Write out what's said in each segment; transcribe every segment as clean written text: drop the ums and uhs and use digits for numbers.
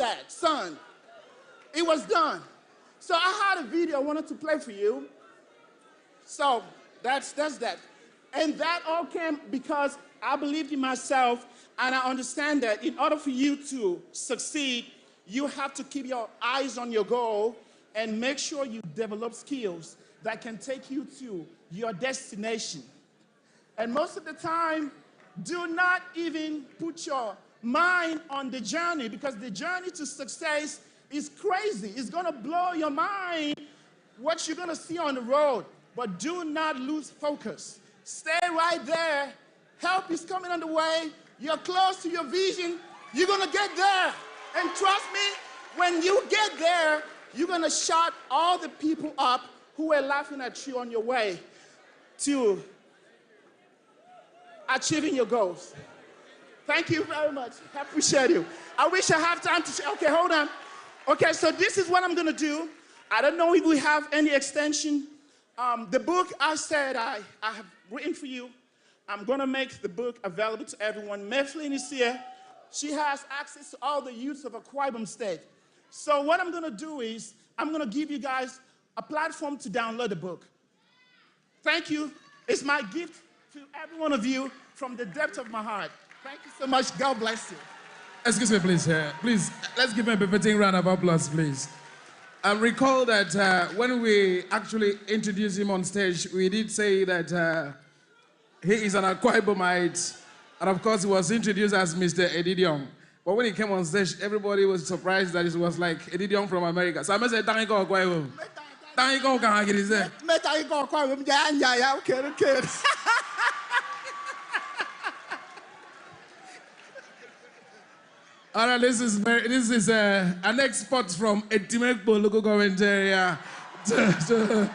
that, son. It was done. So I had a video I wanted to play for you. So that's that. And that all came because I believed in myself, and I understand that in order for you to succeed, you have to keep your eyes on your goal and make sure you develop skills that can take you to your destination. And most of the time, do not even put your mind on the journey, because the journey to success is crazy. It's gonna blow your mind what you're gonna see on the road. But do not lose focus. Stay right there. Help is coming on the way. You're close to your vision. You're gonna get there. And trust me, when you get there, you're gonna shut all the people up who were laughing at you on your way to achieving your goals. Thank you very much. I appreciate you. I wish I have time to share. Okay, hold on. Okay, so this is what I'm gonna do. I don't know if we have any extension. The book I said I have written for you, I'm gonna make the book available to everyone. Mifflin is here. She has access to all the youths of Akwa Ibom State. So what I'm gonna do is, I'm gonna give you guys a platform to download the book. Thank you. It's my gift to every one of you from the depth of my heart. Thank you so much. God bless you. Excuse me, please. Please, let's give him a befitting round of applause, please. Recall that when we actually introduced him on stage, we did say that he is an Akwa Ibomite, and of course he was introduced as Mr. Edidion. But when he came on stage, everybody was surprised that it was like Edidion from America. So I must say, thank you, Akwa Ibom. Thank you, Akwa Ibom. Okay. All right, this is an export from Etimekbo local government area to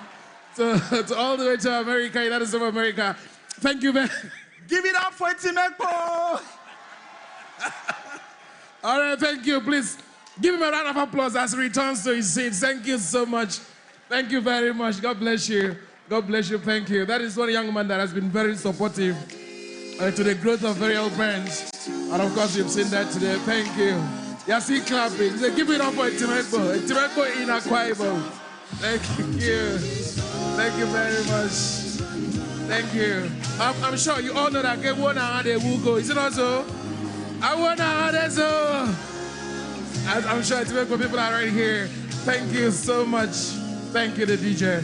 all the way to America, United States of America. Thank you very much. Give it up for Etimekbo. All right, thank you. Please give him a round of applause as he returns to his seat. Thank you so much. Thank you very much. God bless you. God bless you. Thank you. That is one young man that has been very supportive to the growth of very old friends. And of course, you've seen that today. Thank you. You see clapping. So give it up for Etimekbo. Etimekbo in Akwa Ibom. Thank you. Thank you very much. Thank you. I'm sure you all know that I want to have a Wugo. Is it not so? I want to have it so. I'm sure Etimekbo people are right here. Thank you so much. Thank you, the DJ.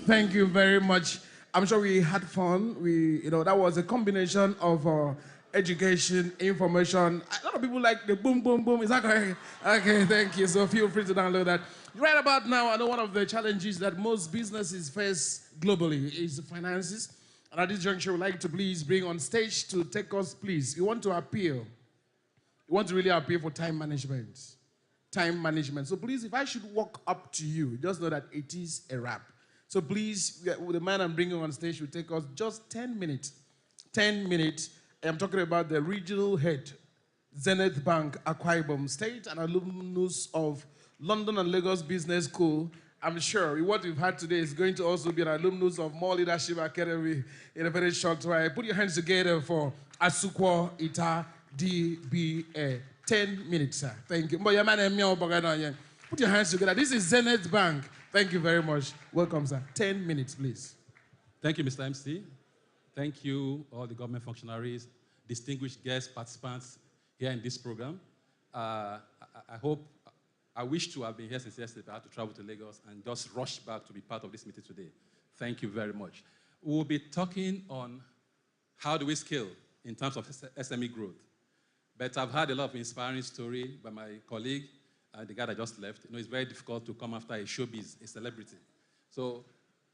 Thank you very much. I'm sure we had fun. That was a combination of education, information. A lot of people like the boom, boom, boom. Is that correct? Okay, thank you. So feel free to download that. Right about now, I know one of the challenges that most businesses face globally is finances. And at this juncture, we'd like to please bring on stage to take us, please. You want to appeal. You want to really appeal for time management. Time management. So please, if I should walk up to you, just know that it is a wrap. So please, the man I'm bringing on stage will take us just 10 minutes. 10 minutes. I'm talking about the regional head, Zenith Bank, Akwa Ibom State, and alumnus of London and Lagos Business School. I'm sure what we've had today is going to also be an alumnus of More Leadership Academy in a very short while. Put your hands together for Asukwo Ita DBA. 10 minutes, sir. Thank you. Put your hands together. This is Zenith Bank. Thank you very much. Welcome, sir. 10 minutes, please. Thank you, Mr. MC. Thank you, all the government functionaries, distinguished guests, participants here in this program. I wish to have been here since yesterday, but I had to travel to Lagos and just rush back to be part of this meeting today. Thank you very much. We'll be talking on how do we scale in terms of SME growth. But I've had a lot of inspiring story by my colleague, the guy that just left. It's very difficult to come after a showbiz, a celebrity. So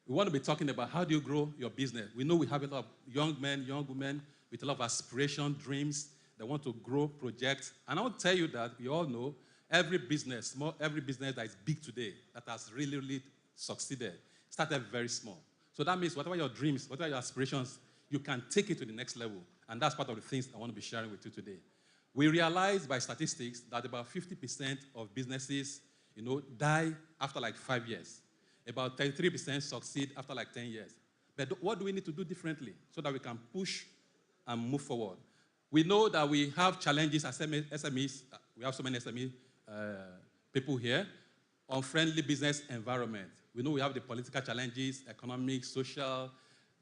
we want to be talking about how do you grow your business. We know we have a lot of young men, young women with a lot of aspiration, dreams. They want to grow, project. And I want to tell you that we all know every business that is big today, that has really, really succeeded, started very small. So that means whatever your dreams, whatever your aspirations, you can take it to the next level. And that's part of the things I want to be sharing with you today. We realize by statistics that about 50% of businesses, die after like 5 years. About 33% succeed after like 10 years. But what do we need to do differently so that we can push and move forward? We know that we have challenges as SMEs. We have so many SMEs people here. Unfriendly business environment. We know we have the political challenges, economic, social,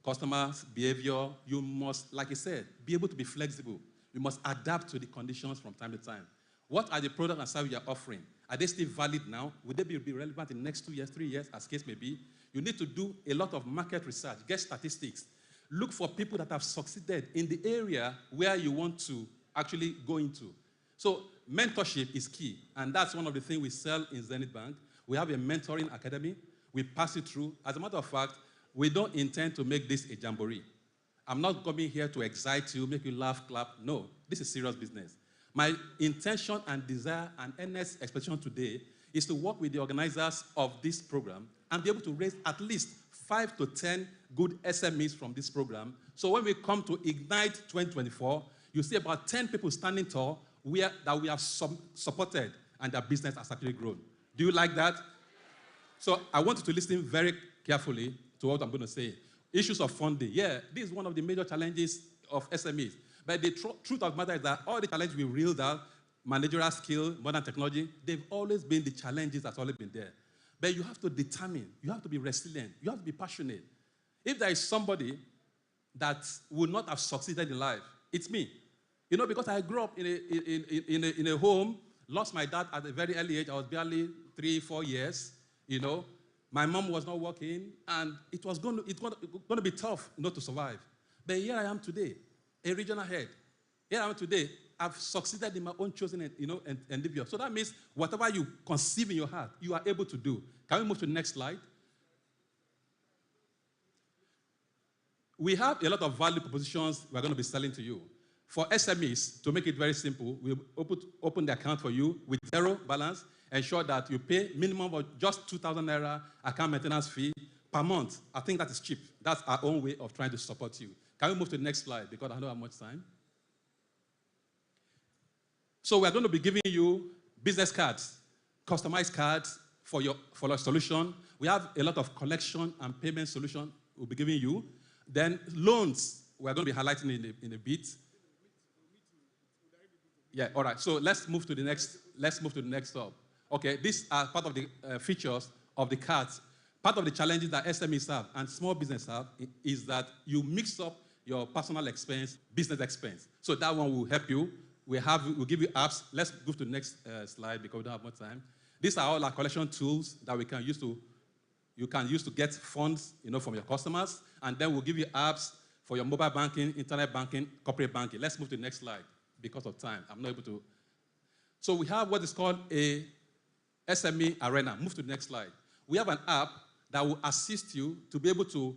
customers' behavior. You must, like I said, be able to be flexible. You must adapt to the conditions from time to time. What are the products and services you are offering? Are they still valid now? Would they be relevant in the next 2 years, 3 years, as case may be? You need to do a lot of market research, get statistics. Look for people that have succeeded in the area where you want to actually go into. So mentorship is key, and that's one of the things we sell in Zenith Bank. We have a mentoring academy. We pass it through. As a matter of fact, we don't intend to make this a jamboree. I'm not coming here to excite you, make you laugh, clap. No, this is serious business. My intention and desire and earnest expectation today is to work with the organizers of this program and be able to raise at least 5 to 10 good SMEs from this program. So when we come to Ignite 2024, you see about 10 people standing tall that we have supported and their business has actually grown. Do you like that? So I want you to listen very carefully to what I'm going to say. Issues of funding. Yeah, this is one of the major challenges of SMEs. But the truth of the matter is that all the challenges we reeled out, managerial skill, modern technology, they've always been the challenges that's always been there. But you have to determine, you have to be resilient, you have to be passionate. If there is somebody that would not have succeeded in life, it's me. You know, because I grew up in a home, lost my dad at a very early age. I was barely 3, 4 years, you know. My mom was not working, and it's going to be tough, you know, to survive. But here I am today, a regional head. Here I am today. I've succeeded in my own chosen, you know, endeavor. So that means whatever you conceive in your heart, you are able to do. Can we move to the next slide? We have a lot of value propositions we're going to be selling to you. For SMEs, to make it very simple, we'll open the account for you with 0 balance, ensure that you pay minimum of just 2,000 naira account maintenance fee per month. I think that is cheap. That's our own way of trying to support you. Can we move to the next slide, because I don't have much time? So we're going to be giving you business cards, customized cards for your solution. We have a lot of collection and payment solution we'll be giving you. Then loans, we're going to be highlighting in a bit. Yeah, all right. So let's move to the next stop. Okay, these are part of the features of the cards. Part of the challenges that SMEs have and small business have is that you mix up your personal expense, business expense. So that one will help you. We'll give you apps. Let's go to the next slide because we don't have much time. These are all our collection tools that you can use to get funds, you know, from your customers. And then we'll give you apps for your mobile banking, internet banking, corporate banking. Let's move to the next slide. Because of time, I'm not able to. So we have what is called a SME Arena. Move to the next slide. We have an app that will assist you to be able to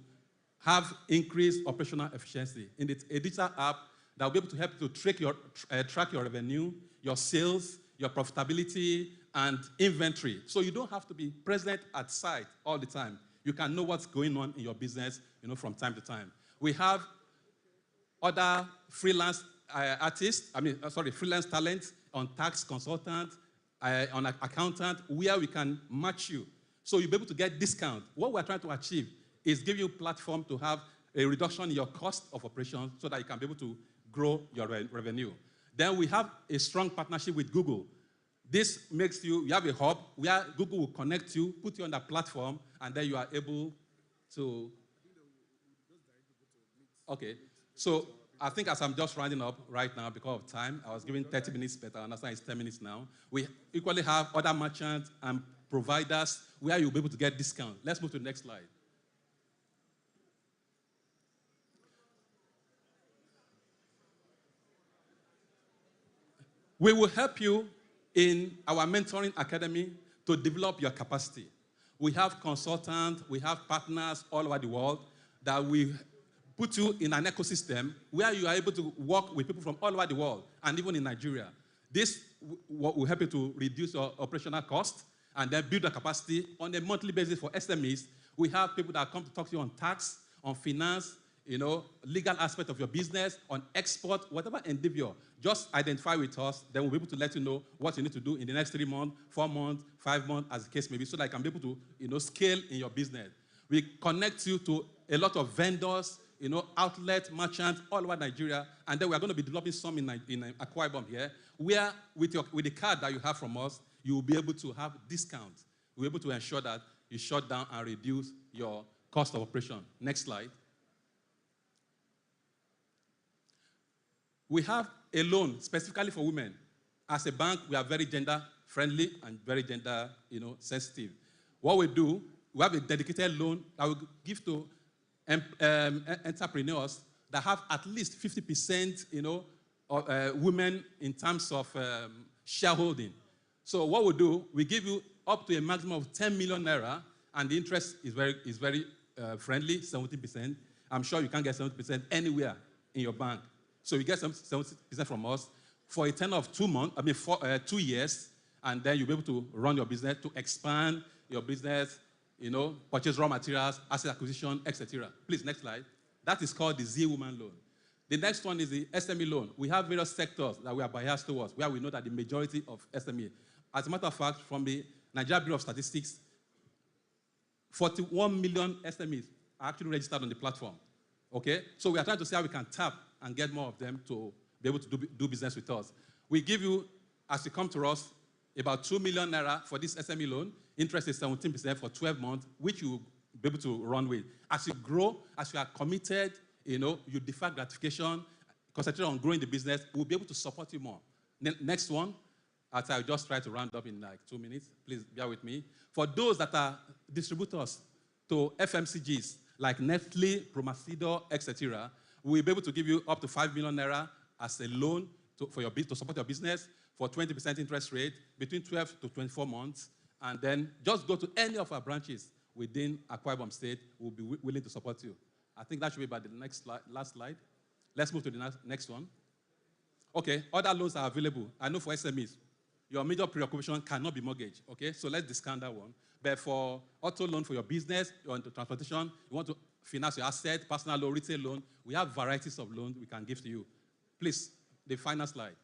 have increased operational efficiency. In a digital app that will be able to help you to track your revenue, your sales, your profitability, and inventory. So you don't have to be present at site all the time. You can know what's going on in your business, you know, from time to time. We have other freelance freelance talent, on tax consultant, on accountant, where we can match you. So you'll be able to get discount. What we're trying to achieve is give you a platform to have a reduction in your cost of operations so that you can be able to grow your revenue. Then we have a strong partnership with Google. This makes you have a hub where Google will connect you, put you on that platform, and then you are able to... Okay, so I think as I'm just rounding up right now because of time, I was given 30 minutes, but I understand it's 10 minutes now. We equally have other merchants and providers where you'll be able to get discount. Let's move to the next slide. We will help you in our mentoring academy to develop your capacity. We have consultants, we have partners all over the world that we put you in an ecosystem where you are able to work with people from all over the world and even in Nigeria. This will help you to reduce your operational cost and then build a capacity on a monthly basis for SMEs. We have people that come to talk to you on tax, on finance, you know, legal aspect of your business, on export, whatever endeavor. Just identify with us, then we'll be able to let you know what you need to do in the next 3 months, 4 months, 5 months, as the case may be, so that you can be able to, you know, scale in your business. We connect you to a lot of vendors, you know, outlet, merchants all over Nigeria, and then we are going to be developing some in Akwa Ibom here, where with the card that you have from us, you will be able to have discounts. We're able to ensure that you shut down and reduce your cost of operation. Next slide. We have a loan specifically for women. As a bank, we are very gender-friendly and very gender, sensitive. What we do, we have a dedicated loan that we give to entrepreneurs that have at least 50%, women in terms of shareholding. So what we do, we give you up to a maximum of 10 million naira, and the interest is very friendly, 70%. I'm sure you can't get 70% anywhere in your bank. So you get 70% from us for a tenure of 2 years, and then you'll be able to run your business, to expand your business, purchase raw materials, asset acquisition, etc. Please, next slide. That is called the Z-Woman loan. The next one is the SME loan. We have various sectors that we are biased towards, where we know that the majority of SME. As a matter of fact, from the Nigeria Bureau of Statistics, 41 million SMEs are actually registered on the platform. Okay? So we are trying to see how we can tap and get more of them to be able to do business with us. We give you, as you come to us, about 2 million naira for this SME loan. Interest is 17% for 12 months, which you will be able to run with. As you grow, as you are committed, you defer gratification, concentrate on growing the business, we'll be able to support you more. Next one, as I'll just try to round up in like 2 minutes. Please bear with me. For those that are distributors to FMCGs, like Nestle, Promasidor, etc., we'll be able to give you up to 5 million naira as a loan to support your business for 20% interest rate between 12 to 24 months. And then just go to any of our branches within Akwa Ibom State. We'll be willing to support you. I think that should be about the last slide. Let's move to the next one. Okay, other loans are available. I know for SMEs, your major preoccupation cannot be mortgage. Okay, so let's discount that one. But for auto loan for your business, you're into transportation, you want to finance your asset, personal loan, retail loan, we have varieties of loans we can give to you. Please, the final slide.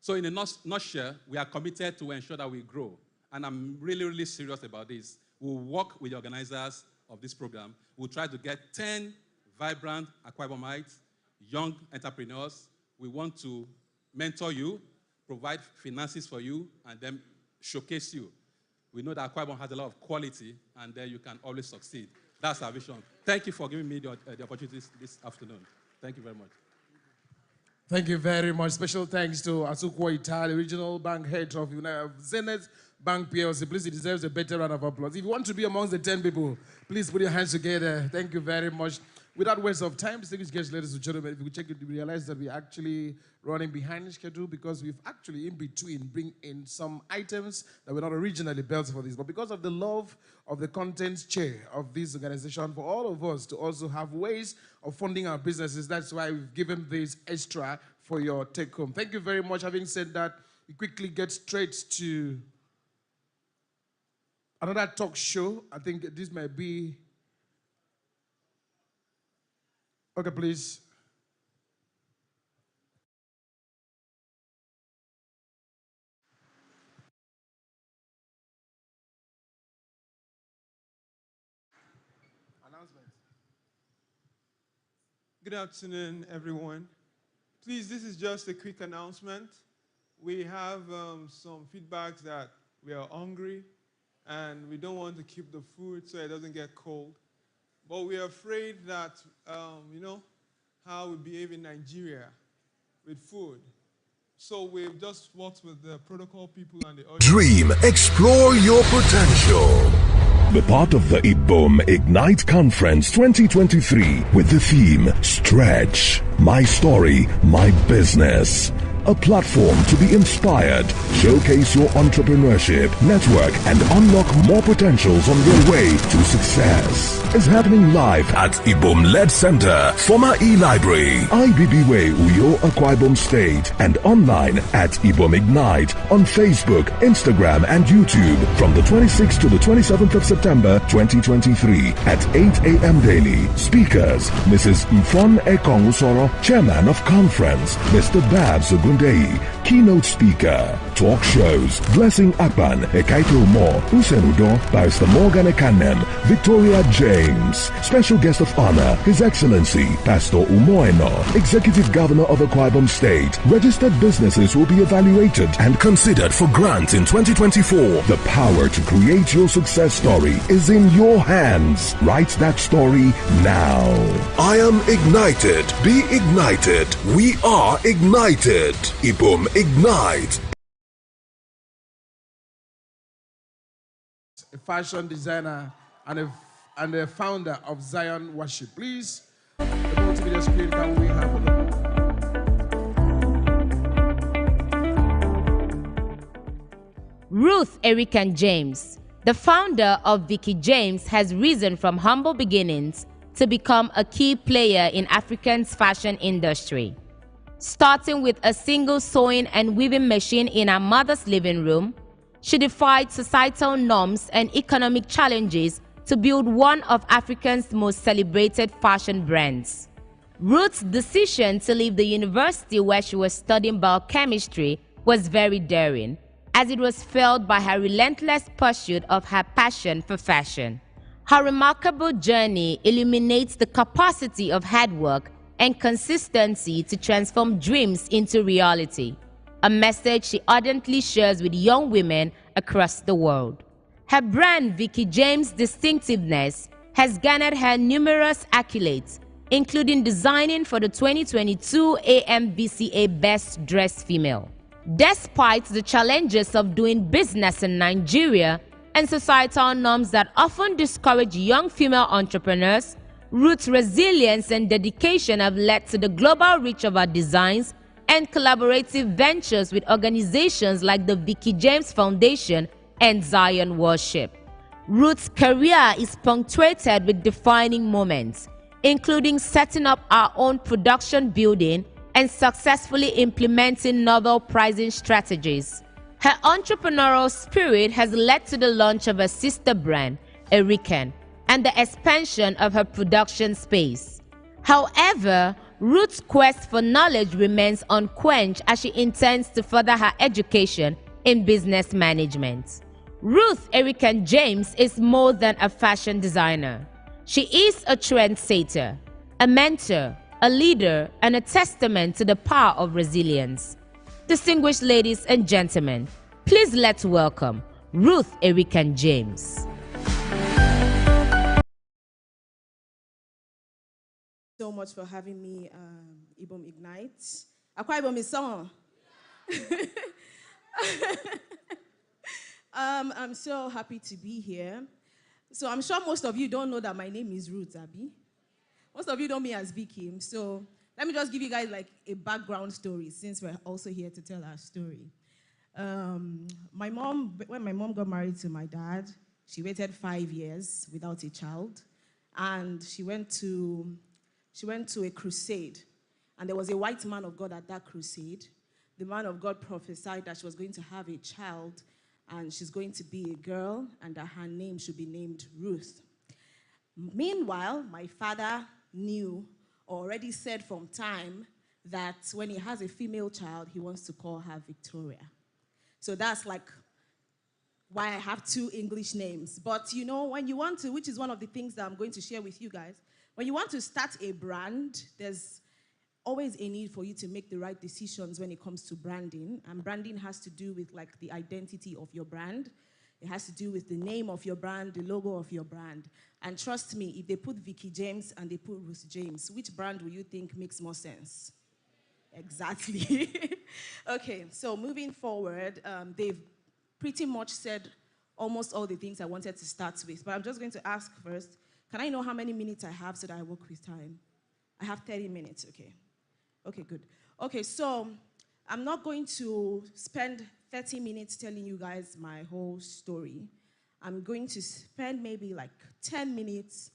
So in a nutshell, we are committed to ensure that we grow. And I'm really, really serious about this. We'll work with the organizers of this program. We'll try to get 10 vibrant Akwa Ibomites, young entrepreneurs. We want to mentor you, provide finances for you, and then showcase you. We know that Akwa Ibom has a lot of quality, and then you can always succeed. That's our vision. Thank you for giving me the opportunity this afternoon. Thank you very much. Thank you very much. Special thanks to Akwa Ito, Regional Bank Head of Zenith Bank PLC. Please, he deserves a better round of applause. If you want to be amongst the 10 people, please put your hands together. Thank you very much. Without waste of time, distinguished guests, ladies and gentlemen, if you check it, you realize that we're actually running behind schedule because we've actually, in between, bring in some items that were not originally built for this. But because of the love of the content chair of this organization, for all of us to also have ways of funding our businesses, that's why we've given this extra for your take-home. Thank you very much. Having said that, we quickly get straight to another talk show. I think this might be... Okay, please. Announcement. Good afternoon, everyone. Please, this is just a quick announcement. We have some feedbacks that we are hungry and we don't want to keep the food so it doesn't get cold. But we are afraid that, how we behave in Nigeria with food. So we've just worked with the protocol people and the audience. Dream, explore your potential. The part of the Ibom Ignite Conference 2023 with the theme Stretch, My Story, My Business. A platform to be inspired, showcase your entrepreneurship, network, and unlock more potentials on your way to success. Is happening live at Ibom Led Center, former E-Library, IBB Way, Uyo, Akwa Ibom State, and online at Ibom Ignite on Facebook, Instagram, and YouTube from the 26th to the 27th of September 2023 at 8 a.m. daily. Speakers, Mrs. Mfon Ekong Usoro, Chairman of Conference, Mr. Babs Ogundei, keynote speaker. Talk shows, Blessing Akpan, Ekaito Mo, Usenudo, Barrister Morgan Ekanem, Victoria James. Special guest of honor, His Excellency, Pastor Umo Eno, Executive Governor of Akwa Ibom State. Registered businesses will be evaluated and considered for grant in 2024. The power to create your success story is in your hands. Write that story now. I am ignited. Be ignited. We are ignited. Ibom Ignite. A fashion designer and a founder of Zion Worship. Please, the multimedia screen, can we have a look? Ruth Erican James, the founder of Vicky James, has risen from humble beginnings to become a key player in Africa's fashion industry. Starting with a single sewing and weaving machine in her mother's living room, she defied societal norms and economic challenges to build one of Africa's most celebrated fashion brands. Ruth's decision to leave the university where she was studying biochemistry was very daring, as it was fueled by her relentless pursuit of her passion for fashion. Her remarkable journey illuminates the capacity of hard work and consistency to transform dreams into reality, a message she ardently shares with young women across the world. Her brand, Vicky James' distinctiveness, has garnered her numerous accolades, including designing for the 2022 AMVCA Best Dressed Female. Despite the challenges of doing business in Nigeria and societal norms that often discourage young female entrepreneurs, Ruth's resilience and dedication have led to the global reach of her designs and collaborative ventures with organizations like the Vicky James Foundation and Zion Worship. Ruth's career is punctuated with defining moments, including setting up our own production building and successfully implementing novel pricing strategies. Her entrepreneurial spirit has led to the launch of her sister brand, Erican, and the expansion of her production space. However, Ruth's quest for knowledge remains unquenched as she intends to further her education in business management. Ruth Erican James is more than a fashion designer. She is a trendsetter, a mentor, a leader, and a testament to the power of resilience. Distinguished ladies and gentlemen, please let's welcome Ruth Erican James. So much for having me, Ibom Ignite. Akwa Ibom is song. I'm so happy to be here. So I'm sure most of you don't know that my name is Ruth, Abi. Most of you know me as Vicky. So let me just give you guys like a background story, since we're also here to tell our story. When my mom got married to my dad, she waited 5 years without a child, and she went to a crusade, and there was a white man of God at that crusade. The man of God prophesied that she was going to have a child, and she's going to be a girl, and that her name should be named Ruth. Meanwhile, my father knew, or already said from time, that when he has a female child, he wants to call her Victoria. So that's like why I have two English names. But you know, when you want to, which is one of the things that I'm going to share with you guys, when you want to start a brand, there's always a need for you to make the right decisions when it comes to branding. And branding has to do with like the identity of your brand. It has to do with the name of your brand, the logo of your brand. And trust me, if they put Vicky James and they put Ruth James, which brand will you think makes more sense? Exactly. Okay, so moving forward, they've pretty much said almost all the things I wanted to start with. But I'm just going to ask first, can I know how many minutes I have so that I work with time? I have 30 minutes, okay. Okay, good. Okay, so I'm not going to spend 30 minutes telling you guys my whole story. I'm going to spend maybe like 10 minutes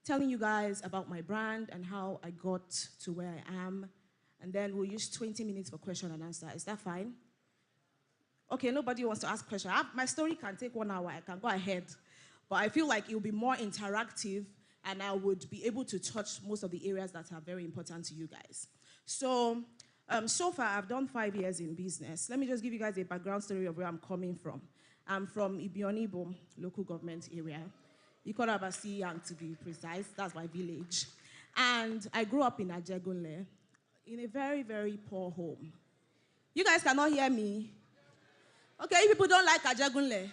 telling you guys about my brand and how I got to where I am. And then we'll use 20 minutes for question and answer. Is that fine? Okay, nobody wants to ask questions. My story can take 1 hour. I can go ahead. But I feel like it will be more interactive, and I would be able to touch most of the areas that are very important to you guys. So So far, I've done 5 years in business. Let me just give you guys a background story of where I'm coming from. I'm from Ibom, local government area. Ikorabasi, and to be precise, that's my village. And I grew up in Ajegunle, in a very, very poor home. You guys cannot hear me. Okay, you people don't like Ajegunle.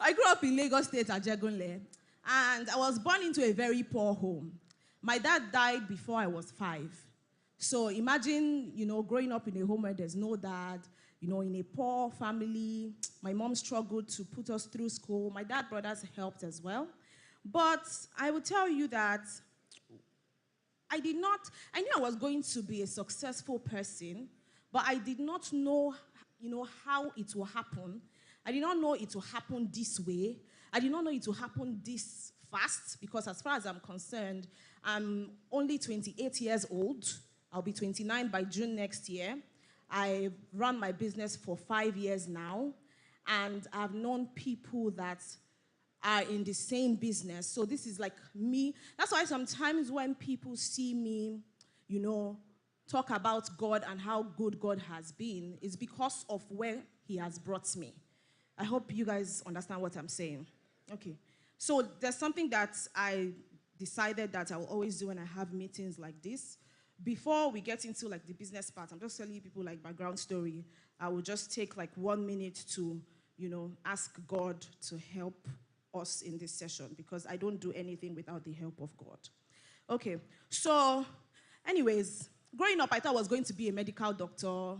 I grew up in Lagos State, Ajegunle, and I was born into a very poor home. My dad died before I was 5. So imagine, growing up in a home where there's no dad, in a poor family. My mom struggled to put us through school. My dad brothers helped as well. But I will tell you that I knew I was going to be a successful person, but I did not know, how it will happen. I did not know it will happen this way. I did not know it will happen this fast, because as far as I'm concerned, I'm only 28 years old. I'll be 29 by June next year. I've run my business for 5 years now, and I've known people that are in the same business. So this is like me. That's why sometimes when people see me, talk about God and how good God has been, it's because of where he has brought me. I hope you guys understand what I'm saying. Okay. So there's something that I decided that I will always do when I have meetings like this. Before we get into the business part, I'm just telling you people background story. I will just take 1 minute to, ask God to help us in this session, because I don't do anything without the help of God. Okay, so anyways, growing up, I thought I was going to be a medical doctor.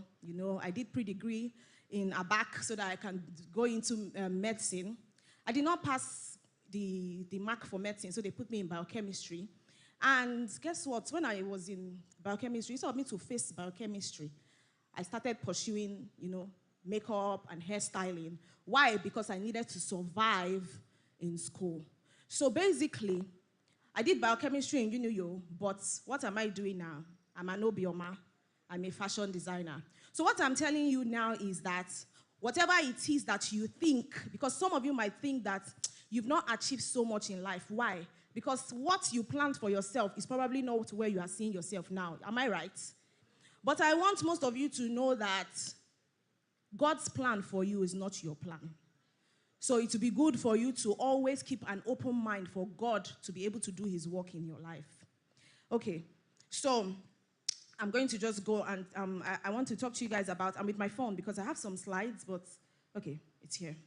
I did pre-degree in ABAC so that I can go into medicine. I did not pass the mark for medicine, so they put me in biochemistry. And guess what? When I was in biochemistry, instead of me to face biochemistry, I started pursuing, makeup and hairstyling. Why? Because I needed to survive in school. So basically, I did biochemistry in UNIO, but what am I doing now? I'm an obioma. I'm a fashion designer. So what I'm telling you now is that whatever it is that you think, because some of you might think that you've not achieved so much in life. Why? Because what you planned for yourself is probably not where you are seeing yourself now. Am I right? But I want most of you to know that God's plan for you is not your plan. So it will be good for you to always keep an open mind for God to be able to do his work in your life. Okay, so I'm going to just go and I want to talk to you guys about, I'm with my phone because I have some slides, but okay, it's here.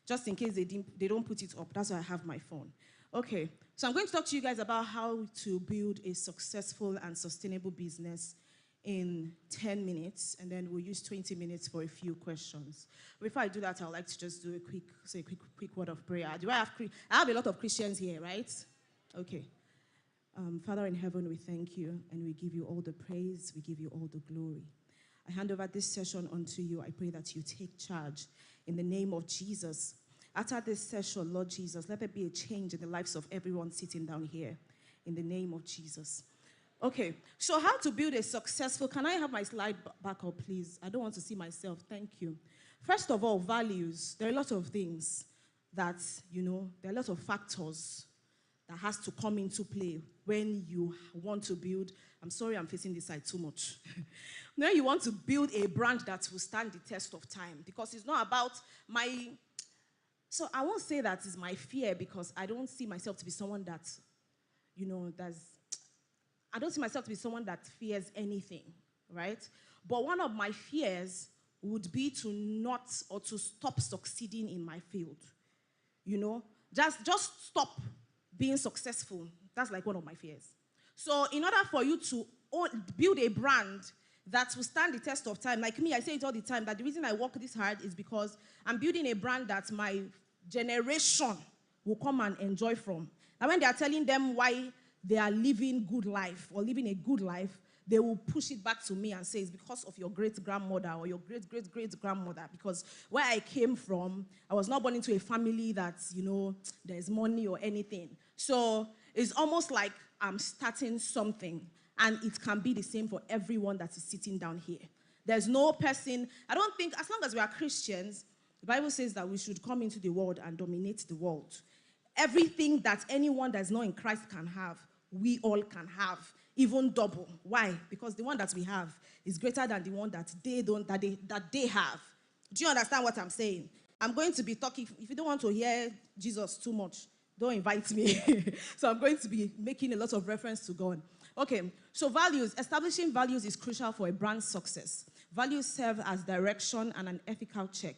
Just in case they don't put it up, that's why I have my phone. Okay, so I'm going to talk to you guys about how to build a successful and sustainable business in 10 minutes, and then we'll use 20 minutes for a few questions. Before I do that, I'd like to just do a quick word of prayer. I have a lot of Christians here, right? Okay. Father in heaven, we thank you, and we give you all the praise, we give you all the glory. I hand over this session unto you. I pray that you take charge in the name of Jesus. After this session, Lord Jesus, let there be a change in the lives of everyone sitting down here in the name of Jesus. Okay, so how to build a successful, can I have my slide back up, please? I don't want to see myself, thank you. First of all, values. There are a lot of things that, there are a lot of factors that has to come into play when you want to build, I'm sorry I'm facing this side too much. When you want to build a brand that will stand the test of time, because it's not about so I won't say that is my fear, because I don't see myself to be someone that, I don't see myself to be someone that fears anything, right? But one of my fears would be to not, or to stop succeeding in my field. Just stop being successful. That's like one of my fears. So in order for you to build a brand that will stand the test of time, like me, I say it all the time, that the reason I work this hard is because I'm building a brand that my generation will come and enjoy from. Now when they are telling them why they are living good life or living a good life, they will push it back to me and say it's because of your great-grandmother or your great-great-great-grandmother, because where I came from, I was not born into a family that, there's money or anything. So it's almost like I'm starting something, and it can be the same for everyone that is sitting down here. There's no person, I don't think, as long as we are Christians, the Bible says that we should come into the world and dominate the world. Everything that anyone that's not in Christ can have, we all can have even double. Why? Because the one that we have is greater than the one that they have. Do you understand what I'm saying? I'm going to be talking. If you don't want to hear Jesus too much, don't invite me. So I'm going to be making a lot of reference to God. Okay, so values. Establishing values is crucial for a brand's success. Values serve as direction and an ethical check.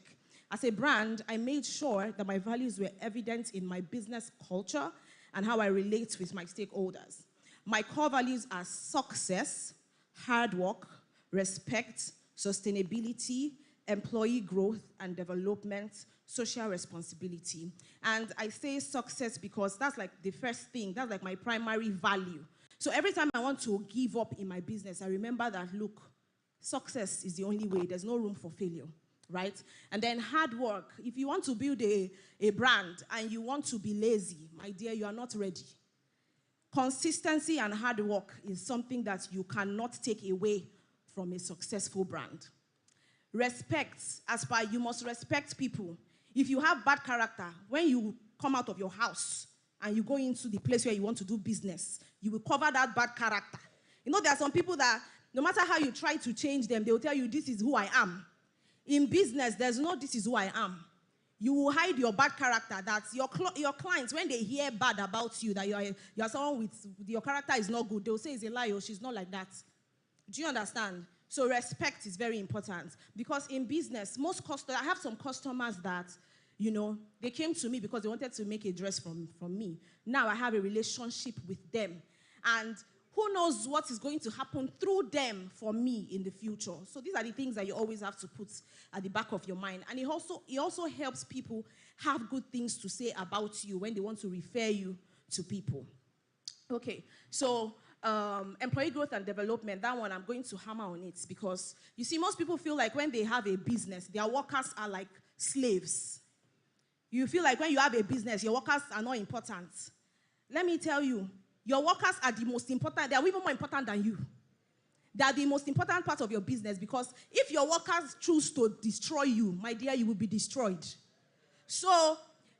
As a brand, I made sure that my values were evident in my business culture and how I relate with my stakeholders. My core values are success, hard work, respect, sustainability, employee growth and development, social responsibility. And I say success because that's like the first thing, that's like my primary value. So every time I want to give up in my business, I remember that, look, success is the only way. There's no room for failure, right? And then hard work. If you want to build a brand and you want to be lazy, my dear, you are not ready. Consistency and hard work is something that you cannot take away from a successful brand. Respect, as per you must respect people. If you have bad character, when you come out of your house and you go into the place where you want to do business, you will cover that bad character. You know, there are some people that no matter how you try to change them, they will tell you, this is who I am. In business, there's no this is who I am. You will hide your bad character. That your clients, when they hear bad about you, that you are someone with your character is not good, they'll say it's a lie or she's not like that. Do you understand? So respect is very important. Because in business, I have some customers that, you know, they came to me because they wanted to make a dress from me. Now I have a relationship with them. And who knows what is going to happen through them for me in the future. So these are the things that you always have to put at the back of your mind. And it also helps people have good things to say about you when they want to refer you to people. Okay, so employee growth and development, that one I'm going to hammer on it because you see, most people feel like when they have a business, their workers are like slaves. You feel like when you have a business, your workers are not important. Let me tell you, your workers are the most important. They are even more important than you. They are the most important part of your business because if your workers choose to destroy you, my dear, you will be destroyed. So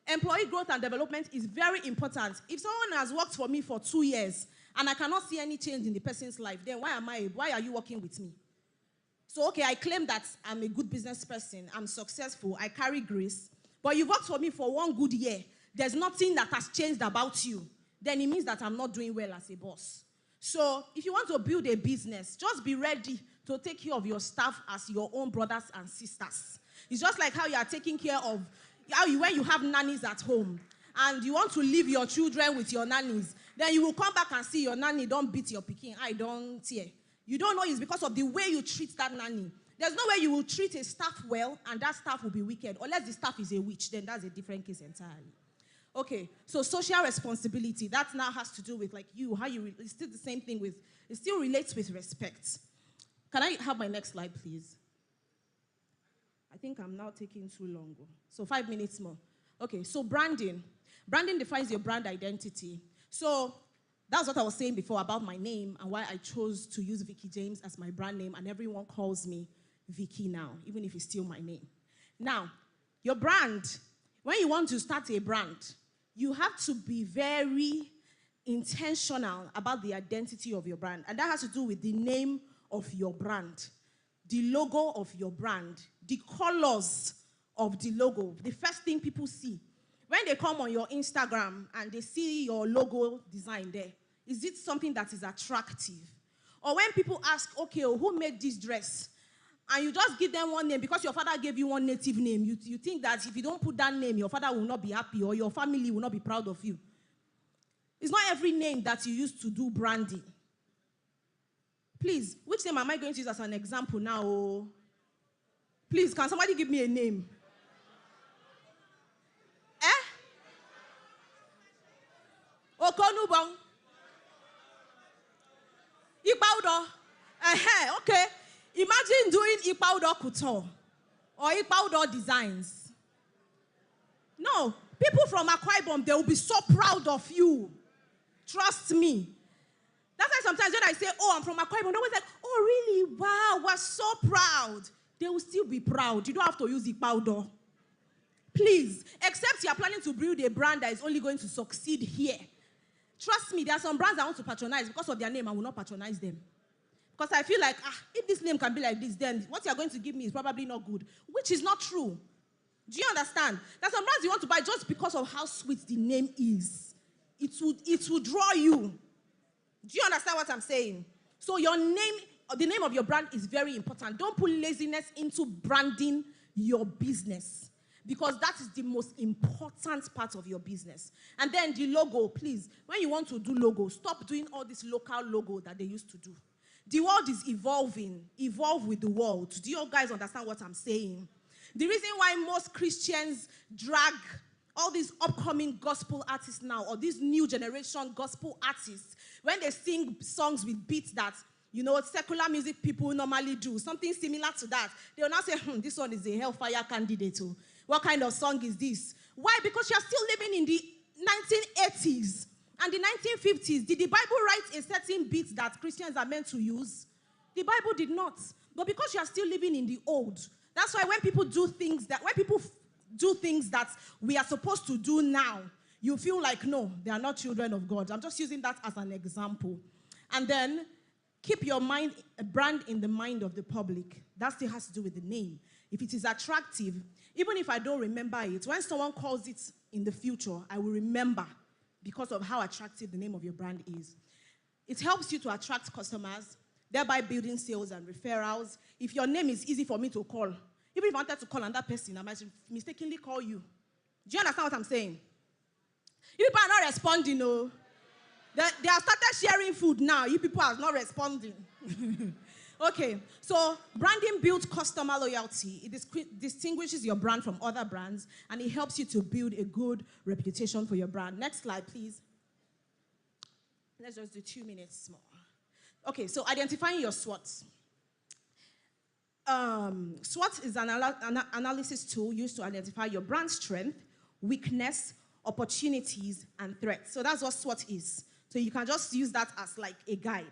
employee growth and development is very important. If someone has worked for me for 2 years and I cannot see any change in the person's life, then why are you working with me? So, okay, I claim that I'm a good business person. I'm successful. I carry grace. But you've worked for me for 1 good year. There's nothing that has changed about you. Then it means that I'm not doing well as a boss. So if you want to build a business, just be ready to take care of your staff as your own brothers and sisters. It's just like how you are taking care of, when you have nannies at home and you want to leave your children with your nannies, then you will come back and see your nanny don't beat your pikin. I don't tear. You don't know it's because of the way you treat that nanny. There's no way you will treat a staff well and that staff will be wicked. Unless the staff is a witch, then that's a different case entirely. Okay, so social responsibility, that now has to do with like it's still the same thing it still relates with respect. Can I have my next slide, please? I think I'm now taking too long. So 5 minutes more. Okay, so branding. Branding defines your brand identity. So that's what I was saying before about my name and why I chose to use Vicky James as my brand name, and everyone calls me Vicky now, even if it's still my name. Now, your brand, when you want to start a brand, you have to be very intentional about the identity of your brand. And that has to do with the name of your brand, the logo of your brand, the colors of the logo. The first thing people see when they come on your Instagram and they see your logo design there, is it something that is attractive? Or when people ask, okay, who made this dress? And you just give them one name because your father gave you one native name. You think that if you don't put that name, your father will not be happy or your family will not be proud of you. It's not every name that you use to do branding. Please, which name am I going to use as an example now? Please, can somebody give me a name? Okonubong. Ipaudo. Okay. Imagine doing Ipaudo couture or Ipaudo designs. No, people from Akwa Ibom, they will be so proud of you. Trust me. That's why sometimes when I say, oh, I'm from Akwa Ibom, they're always like, oh, really? Wow, we're so proud. They will still be proud. You don't have to use Ipaudo. Please, except you're planning to build a brand that is only going to succeed here. Trust me, there are some brands I want to patronize because of their name. I will not patronize them. Because I feel like, if this name can be like this, then what you're going to give me is probably not good, which is not true. Do you understand? There's some brands you want to buy just because of how sweet the name is. It will draw you. Do you understand what I'm saying? So your name, the name of your brand is very important. Don't put laziness into branding your business, because that is the most important part of your business. And then the logo, please, when you want to do logo, stop doing all this local logo that they used to do. The world is evolving. Evolve with the world. Do you guys understand what I'm saying? The reason why most Christians drag all these upcoming gospel artists now, or these new generation gospel artists, when they sing songs with beats that, secular music people normally do, something similar to that, they will now say, this one is a hellfire candidate. What kind of song is this? Why? Because you're still living in the 1980s and the 1950s. Did the Bible write a certain beat that Christians are meant to use? The Bible did not. But because you are still living in the old, that's why when people do things that we are supposed to do now, you feel like, no, they are not children of God. I'm just using that as an example. And then keep your brand in the mind of the public. That still has to do with the name. If it is attractive, even if I don't remember it, when someone calls it in the future, I will remember because of how attractive the name of your brand is. It helps you to attract customers, thereby building sales and referrals. If your name is easy for me to call, even if I wanted to call another person, I might mistakenly call you. Do you understand what I'm saying? You people are not responding, no. They have started sharing food now. You people are not responding. Okay, so branding builds customer loyalty. It distinguishes your brand from other brands, and it helps you to build a good reputation for your brand. Next slide, please. Let's just do 2 minutes more. Okay, so identifying your SWOT. SWOT is an analysis tool used to identify your brand strength, weakness, opportunities, and threats. So that's what SWOT is. So you can just use that as like a guide.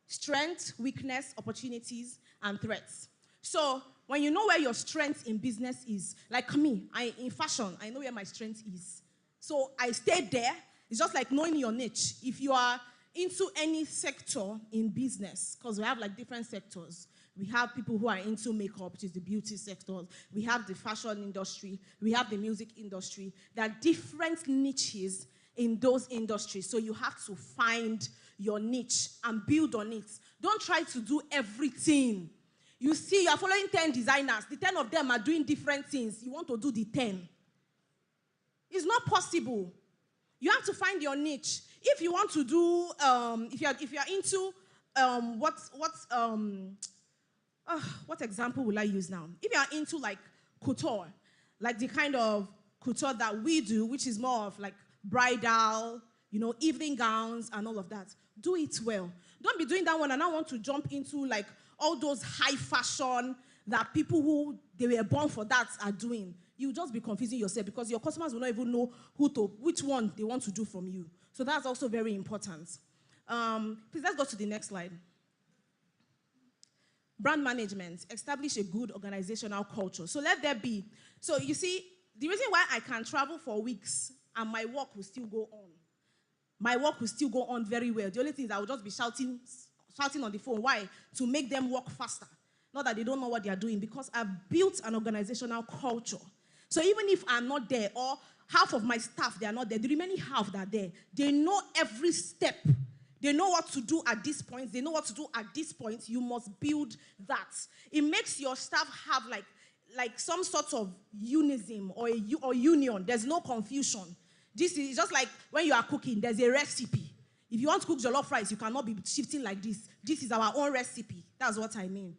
Strength, weakness, opportunities, and threats. So when you know where your strength in business is, like me, in fashion, I know where my strength is. So I stayed there. It's just like knowing your niche. If you are into any sector in business, because we have like different sectors. We have people who are into makeup, which is the beauty sector. We have the fashion industry. We have the music industry. There are different niches in those industries. So you have to find your niche and build on it. Don't try to do everything. You see, you're following 10 designers. The 10 of them are doing different things. You want to do the 10. It's not possible. You have to find your niche. If you want to do, if you're into, what example will I use now? If you are into like couture, like the kind of couture that we do, which is more of like bridal, evening gowns and all of that, do it well. Don't be doing that one and I want to jump into like all those high fashion that people who they were born for that are doing. You'll just be confusing yourself because your customers will not even know which one they want to do from you. So that's also very important. Please, let's go to the next slide. Brand management. Establish a good organizational culture. So let there be. So you see, the reason why I can travel for weeks and my work will still go on. My work will still go on very well. The only thing is I will just be shouting on the phone. Why? To make them work faster. Not that they don't know what they are doing, because I've built an organizational culture. So even if I'm not there, or half of my staff, they are not there, the remaining half that are there, they know every step. They know what to do at this point. They know what to do at this point. You must build that. It makes your staff have like some sort of unism or union. There's no confusion. This is just like when you are cooking, there's a recipe. If you want to cook jollof rice, you cannot be shifting like this. This is our own recipe. That's what I mean.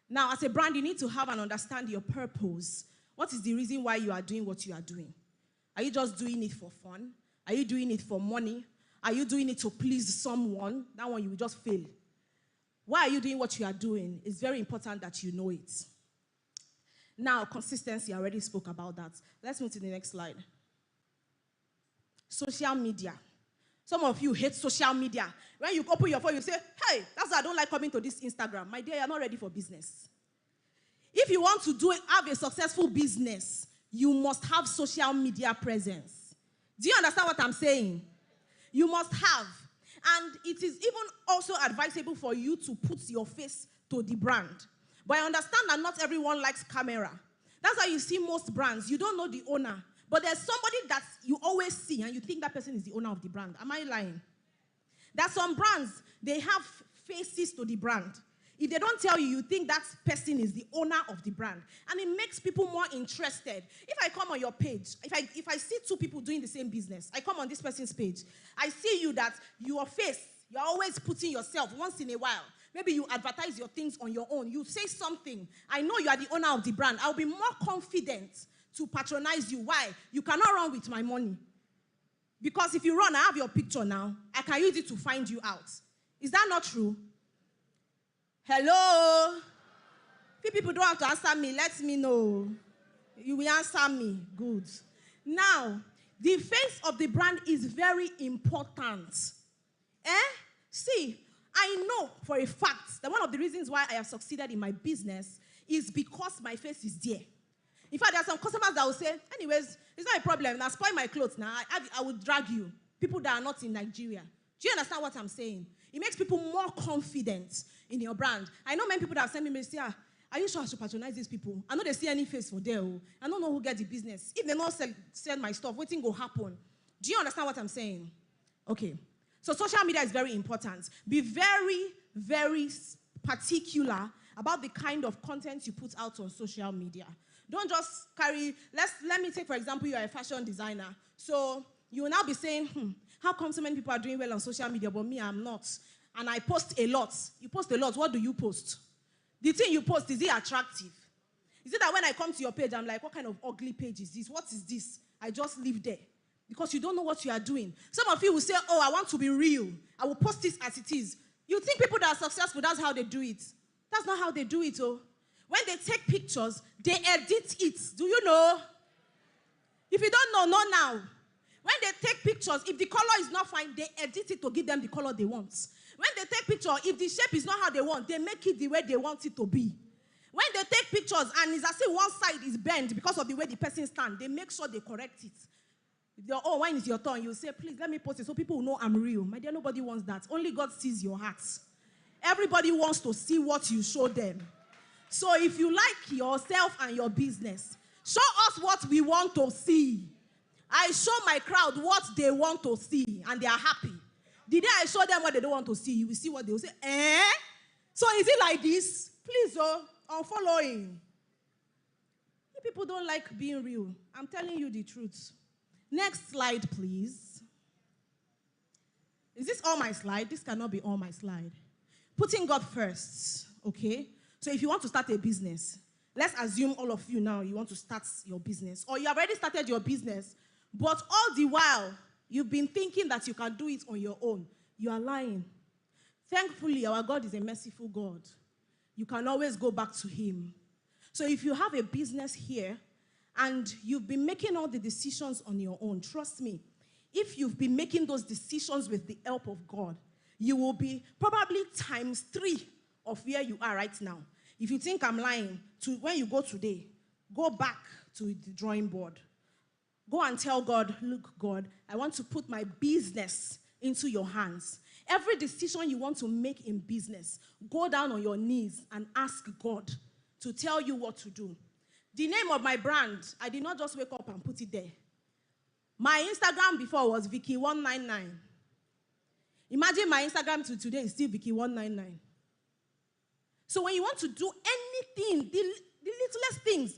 Now, as a brand, you need to have and understand your purpose. What is the reason why you are doing what you are doing? Are you just doing it for fun? Are you doing it for money? Are you doing it to please someone? That one you will just fail. Why are you doing what you are doing? It's very important that you know it. Now, consistency, I already spoke about that. Let's move to the next slide. Social media. Some of you hate social media. When you open your phone, you say, hey, that's why I don't like coming to this Instagram. My dear, you're not ready for business. If you want to have a successful business, you must have social media presence. Do you understand what I'm saying? You must have. And it is even also advisable for you to put your face to the brand. But I understand that not everyone likes camera. That's why you see most brands, you don't know the owner. But there's somebody that you always see and you think that person is the owner of the brand. Am I lying? There's some brands, they have faces to the brand. If they don't tell you, you think that person is the owner of the brand. And it makes people more interested. If I come on your page, if I see two people doing the same business, I come on this person's page, I see you that your face, you're always putting yourself once in a while. Maybe you advertise your things on your own. You say something. I know you are the owner of the brand. I'll be more confident to patronize you. Why? You cannot run with my money. Because if you run, I have your picture now. I can use it to find you out. Is that not true? Hello? If people don't have to answer me, let me know. You will answer me. Good. Now, the face of the brand is very important. See, I know for a fact that one of the reasons why I have succeeded in my business is because my face is there. In fact, there are some customers that will say, anyways, it's not a problem. Now spoil my clothes now. I will drag you. People that are not in Nigeria. Do you understand what I'm saying? It makes people more confident in your brand. I know many people that have sent me messages say, are you sure I should patronize these people? I know they see any face for them. I don't know who gets the business. If they not sell my stuff, what thing will happen? Do you understand what I'm saying? Okay. So social media is very important. Be very, very particular about the kind of content you put out on social media. Don't just carry, let me take, for example, you are a fashion designer. So you will now be saying, how come so many people are doing well on social media, but me, I'm not? And I post a lot. You post a lot. What do you post? The thing you post, is it attractive? Is it that when I come to your page, I'm like, what kind of ugly page is this? What is this? I just live there. Because you don't know what you are doing. Some of you will say, oh, I want to be real. I will post this as it is. You think people that are successful, that's how they do it. That's not how they do it, oh. When they take pictures, they edit it. Do you know? If you don't know, know now. When they take pictures, if the color is not fine, they edit it to give them the color they want. When they take pictures, if the shape is not how they want, they make it the way they want it to be. When they take pictures and it's as if one side is bent because of the way the person stands, they make sure they correct it. Oh, when it's your turn, you say, please let me post it so people will know I'm real. My dear, nobody wants that. Only God sees your heart. Everybody wants to see what you show them. So if you like yourself and your business, show us what we want to see. I show my crowd what they want to see, and they are happy. The day I show them what they don't want to see, you will see what they will say. So is it like this? Please, I'm following. If people don't like being real, I'm telling you the truth. Next slide, please. Is this all my slide? This cannot be all my slide. Putting God first, okay? So if you want to start a business, let's assume all of you now, you want to start your business, or you have already started your business, but all the while, you've been thinking that you can do it on your own. You are lying. Thankfully, our God is a merciful God. You can always go back to him. So if you have a business here, and you've been making all the decisions on your own, trust me, if you've been making those decisions with the help of God, you will be probably times 3 of where you are right now. If you think I'm lying, when you go today, go back to the drawing board. Go and tell God, look, God, I want to put my business into your hands. Every decision you want to make in business, go down on your knees and ask God to tell you what to do. The name of my brand, I did not just wake up and put it there. My Instagram before was Vicky199. Imagine my Instagram to today is still Vicky199. So when you want to do anything, the littlest things,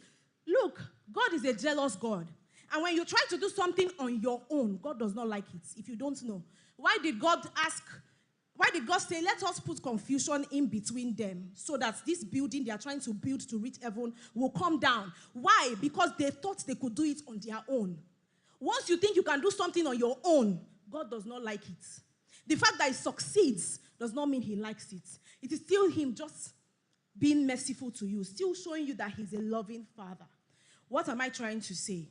look, God is a jealous God. And when you try to do something on your own, God does not like it, if you don't know. Why did God say, let us put confusion in between them so that this building they are trying to build to reach heaven will come down? Why? Because they thought they could do it on their own. Once you think you can do something on your own, God does not like it. The fact that it succeeds does not mean he likes it. It is still him just being merciful to you, still showing you that he's a loving father. What am I trying to say?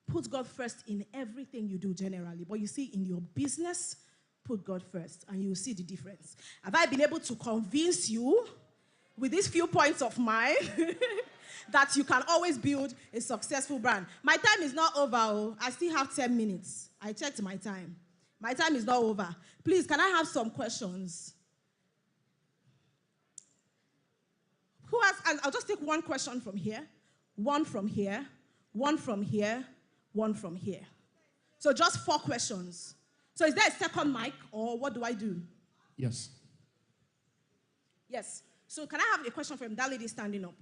Put God first in everything you do generally. But you see, in your business, put God first, and you will see the difference. Have I been able to convince you with these few points of mine that you can always build a successful brand? My time is not over. I still have 10 minutes. I checked my time. My time is not over. Please, can I have some questions? Who has, and I'll just take one question from here, one from here, one from here, one from here. So just 4 questions. So is there a second mic, or what do I do? Yes. Yes. So can I have a question from that lady standing up?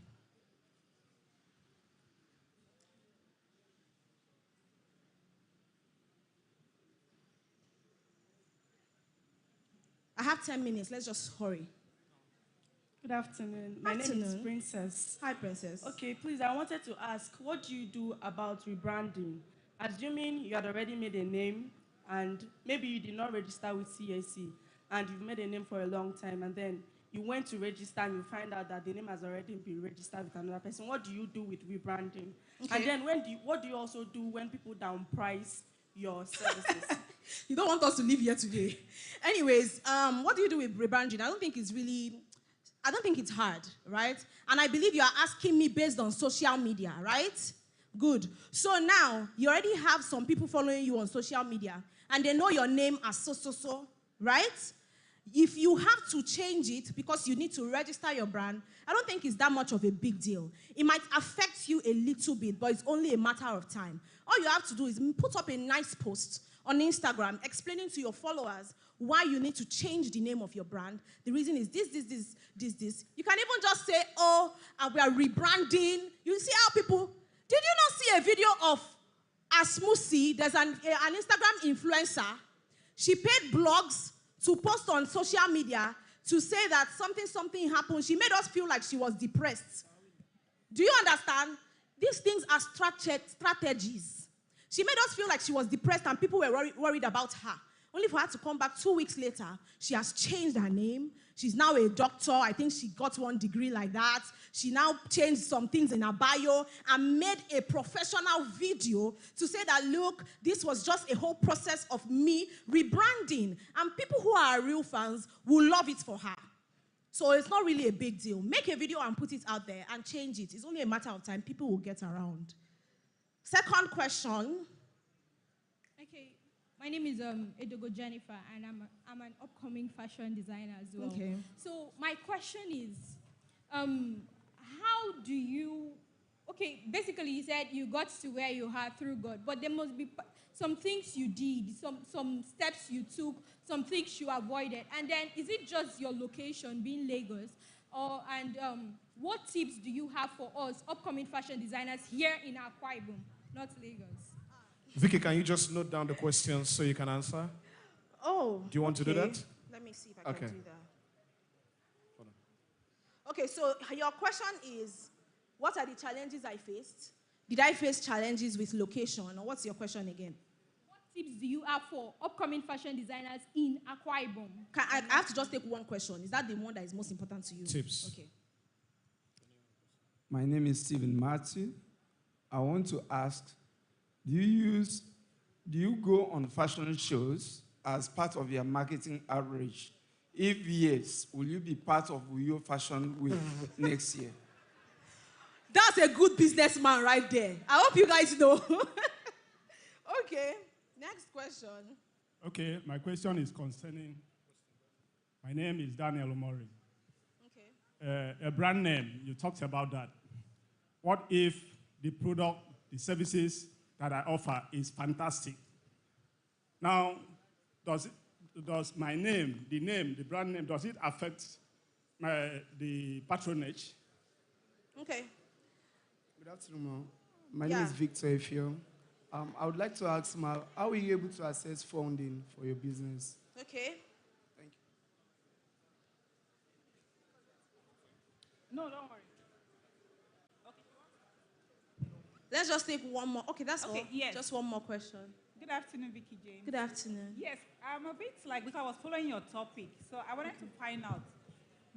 I have 10 minutes. Let's just hurry. Good afternoon. My name is Princess. Hi, Princess. Okay, please, I wanted to ask, what do you do about rebranding? Assuming you had already made a name, and maybe you did not register with CAC, and you've made a name for a long time, and then you went to register and you find out that the name has already been registered with another person. What do you do with rebranding? Okay. And then what do you also do when people downprice your services? You don't want us to live here today. Anyways, what do you do with rebranding? I don't think it's hard, right? And I believe you are asking me based on social media, right? Good. So now, you already have some people following you on social media, and they know your name as so, right? If you have to change it because you need to register your brand, I don't think it's that much of a big deal. It might affect you a little bit, but it's only a matter of time. All you have to do is put up a nice post on Instagram explaining to your followers why you need to change the name of your brand. The reason is this. You can even just say, oh, we are rebranding. You see how people... Did you not see a video of Asmusi? There's an Instagram influencer. She paid blogs to post on social media to say that something happened. She made us feel like she was depressed. Do you understand? These things are strategies. She made us feel like she was depressed and people were worried about her. Only for her to come back 2 weeks later, she has changed her name. She's now a doctor. I think she got 1 degree like that. She now changed some things in her bio and made a professional video to say that, look, this was just a whole process of me rebranding. And people who are real fans will love it for her. So it's not really a big deal. Make a video and put it out there and change it. It's only a matter of time. People will get around. Second question. Okay. My name is Edogo Jennifer, and I'm an upcoming fashion designer as well. Okay. So my question is, how do you... Okay, basically you said you got to where you are through God, but there must be some things you did, some steps you took, some things you avoided, and then is it just your location being Lagos, what tips do you have for us upcoming fashion designers here in Akwa Ibom, not Lagos? Vicky, can you just note down the questions so you can answer? Oh. Do you want to do that? Let me see if I can do that. Okay, so your question is, what are the challenges I faced? Did I face challenges with location? Or what's your question again? What tips do you have for upcoming fashion designers in Akwa Ibom? I have to just take one question. Is that the one that is most important to you? Tips. Okay. My name is Stephen Martin. I want to ask, do you go on fashion shows as part of your marketing outreach? If yes, will you be part of your fashion week next year? That's a good businessman right there. I hope you guys know. Okay, next question. Okay, my question is concerning, my name is Daniel Omori. Okay. A brand name, you talked about that. What if the product, the services that I offer is fantastic? Now, does my name, the brand name, does it affect the patronage? Okay. Good afternoon, my name is Victor Efio. I would like to ask, how are you able to access funding for your business? Okay. Thank you. No, don't worry. Let's just take one more. Okay, that's all. Yes. Just one more question. Good afternoon, Vicky James. Good afternoon. Yes, I'm a bit because I was following your topic, so I wanted to find out.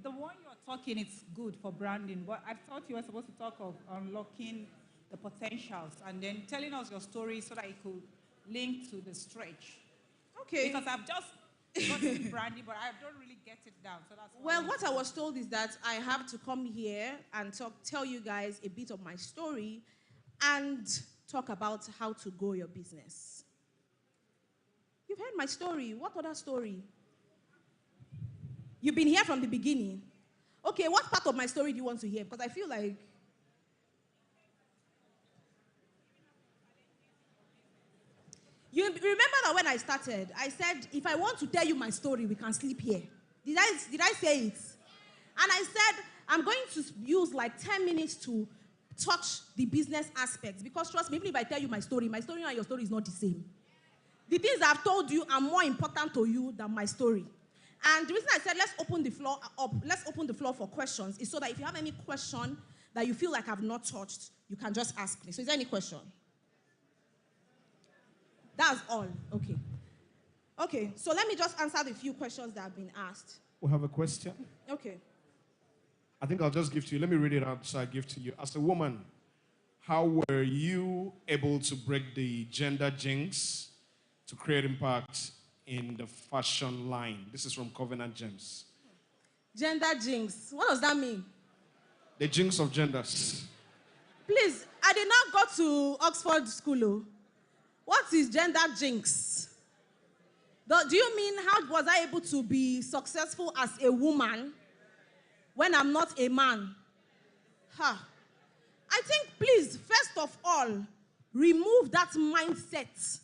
The one you're talking is good for branding, but I thought you were supposed to talk of unlocking the potentials and then telling us your story so that it could link to the stretch. Okay. Because I've just got into branding, but I don't really get it down. So that's Well, what I was told is that I have to come here and tell you guys a bit of my story and talk about how to grow your business. You've heard my story. What other story? You've been here from the beginning. Okay, what part of my story do you want to hear? Because I feel like... You remember that when I started, I said, if I want to tell you my story, we can sleep here. Did I say it? And I said, I'm going to use like 10 minutes to touch the business aspects. Because trust me, even if I tell you my story and your story is not the same. The things I've told you are more important to you than my story. And the reason I said let's open the floor up, let's open the floor for questions, is so that if you have any question that you feel like I've not touched, you can just ask me. So is there any question? That's all. Okay. Okay, so let me just answer the few questions that have been asked. We have a question. Okay. I think I'll just give to you. Let me read it out so I give to you. As a woman, how were you able to break the gender jinx to create impact in the fashion line? This is from Convener Gems. Gender jinx. What does that mean? The jinx of genders. Please, I did not go to Oxford School. Oh. What is gender jinx? Do you mean how was I able to be successful as a woman when I'm not a man? I think, please, first of all, remove that mindset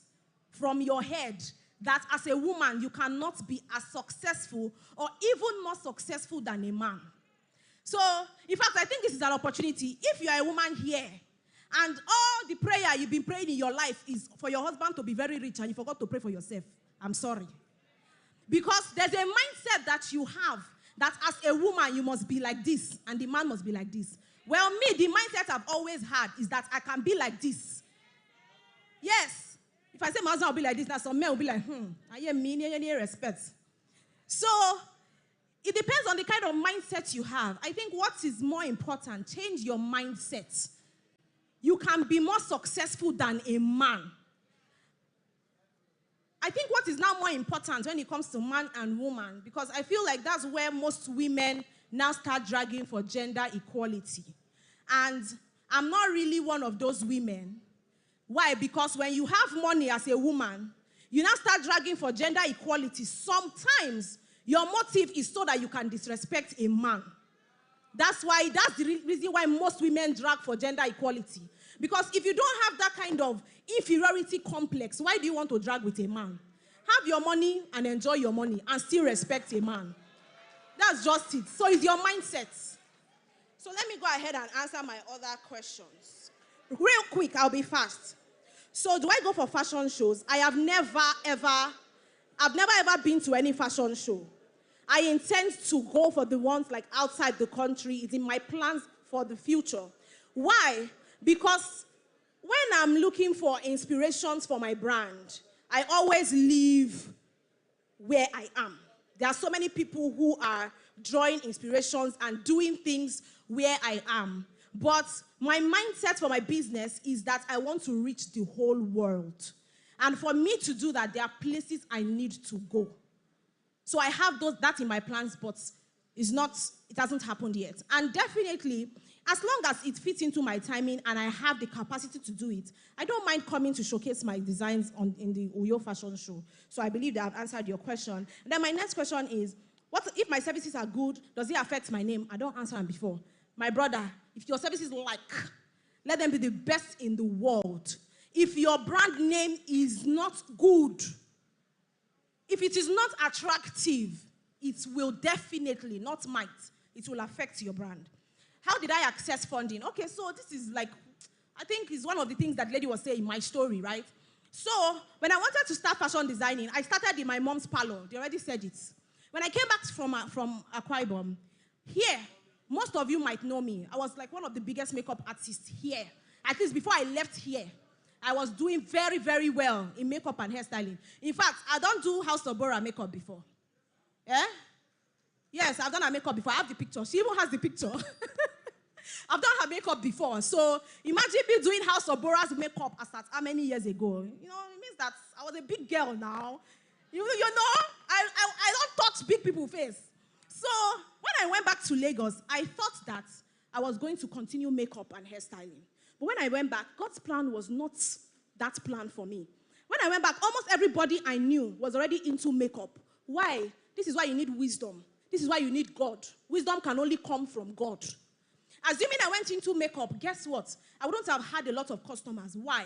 from your head that as a woman, you cannot be as successful or even more successful than a man. So, in fact, I think this is an opportunity. If you are a woman here, and all the prayer you've been praying in your life is for your husband to be very rich and you forgot to pray for yourself, I'm sorry. Because there's a mindset that you have that as a woman, you must be like this and the man must be like this. Well, me, the mindset I've always had is that I can be like this. Yes. If I say my husband will be like this, now some men will be like, I am mean, any respect. So, it depends on the kind of mindset you have. I think what is more important, change your mindset. You can be more successful than a man. I think what is now more important when it comes to man and woman, because I feel like that's where most women now start dragging for gender equality. And I'm not really one of those women. Why? Because when you have money as a woman, you now start dragging for gender equality. Sometimes your motive is so that you can disrespect a man. That's the reason why most women drag for gender equality. Because if you don't have that kind of inferiority complex, why do you want to drag with a man? Have your money and enjoy your money and still respect a man. That's just it. So it's your mindset. So let me go ahead and answer my other questions. Real quick, I'll be fast. So do I go for fashion shows? I have never ever been to any fashion show. I intend to go for the ones like outside the country. It's in my plans for the future. Why? Because when I'm looking for inspirations for my brand, I always leave where I am. There are so many people who are drawing inspirations and doing things where I am. But my mindset for my business is that I want to reach the whole world. And for me to do that, there are places I need to go. So I have that in my plans, but it hasn't happened yet. And definitely, as long as it fits into my timing and I have the capacity to do it, I don't mind coming to showcase my designs in the Uyo fashion show. So I believe that I've answered your question. And then my next question is, what if my services are good, does it affect my name? I don't answer them before. My brother, if your services let them be the best in the world. If your brand name is not good, if it is not attractive, it will definitely, not might, it will affect your brand. How did I access funding? Okay, so this is I think it's one of the things that lady was saying in my story, right? So when I wanted to start fashion designing, I started in my mom's parlor. They already said it. When I came back from Akwa Ibom, here, most of you might know me. I was like one of the biggest makeup artists here. At least before I left here, I was doing very, very well in makeup and hairstyling. In fact, I don't do House of Bora makeup before. Yeah? Yes, I've done her makeup before. I have the picture. She even has the picture. I've done her makeup before. So imagine me doing House of Bora's makeup as at how many years ago? You know, it means that I was a big girl now. You know, I don't touch big people's face. So when I went back to Lagos, I thought that I was going to continue makeup and hairstyling. But when I went back, God's plan was not that plan for me. When I went back, almost everybody I knew was already into makeup. Why? This is why you need wisdom. This is why you need God. Wisdom can only come from God. Assuming I went into makeup, guess what? I wouldn't have had a lot of customers. Why?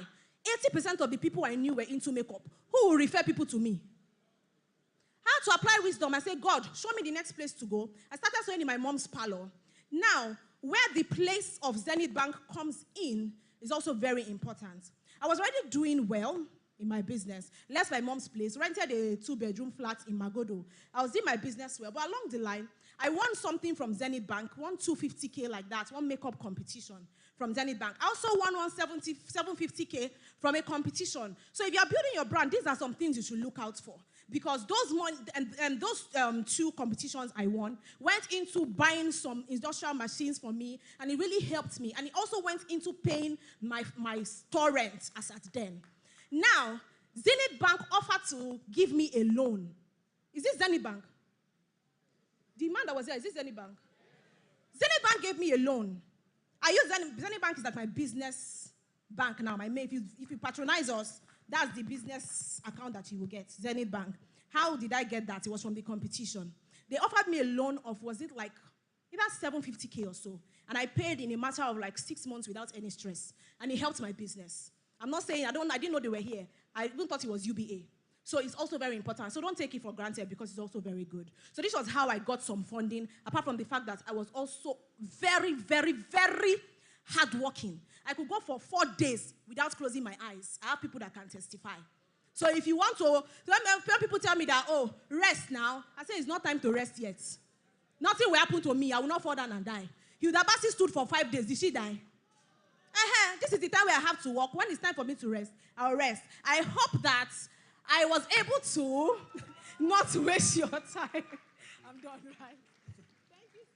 80% of the people I knew were into makeup. Who will refer people to me? How to apply wisdom? I said, God, show me the next place to go. I started sewing in my mom's parlor. Now, where the place of Zenith Bank comes in is also very important. I was already doing well in my business. Left my mom's place, rented a 2-bedroom flat in Magodo. I was doing my business well, but along the line, I won something from Zenith Bank, won 250K like that, one makeup competition from Zenith Bank. I also won 750K from a competition. So if you're building your brand, these are some things you should look out for. Because those money and those 2 competitions I won went into buying some industrial machines for me, and it really helped me. And it also went into paying my store rent as at then. Now, Zenith Bank offered to give me a loan. Is this Zenith Bank? The man that was there, is this Zenith Bank? Zenith Bank gave me a loan. I use Zenith Bank is like my business bank now. If you patronize us, that's the business account that you will get, Zenith Bank. How did I get that? It was from the competition. They offered me a loan of, was it like, either 750K or so. And I paid in a matter of like 6 months without any stress. And it helped my business. I'm not saying, I didn't know they were here. I even thought it was UBA. So it's also very important. So don't take it for granted because it's also very good. So this was how I got some funding, apart from the fact that I was also very, very, very hardworking. I could go for 4 days without closing my eyes. I have people that can testify. So if you want to, when people tell me that, oh, rest now, I say it's not time to rest yet. Nothing will happen to me. I will not fall down and die. Hilda Basi stood for 5 days. Did she die? This is the time where I have to work. When it's time for me to rest, I'll rest. I hope that I was able to not waste your time. I'm done, right?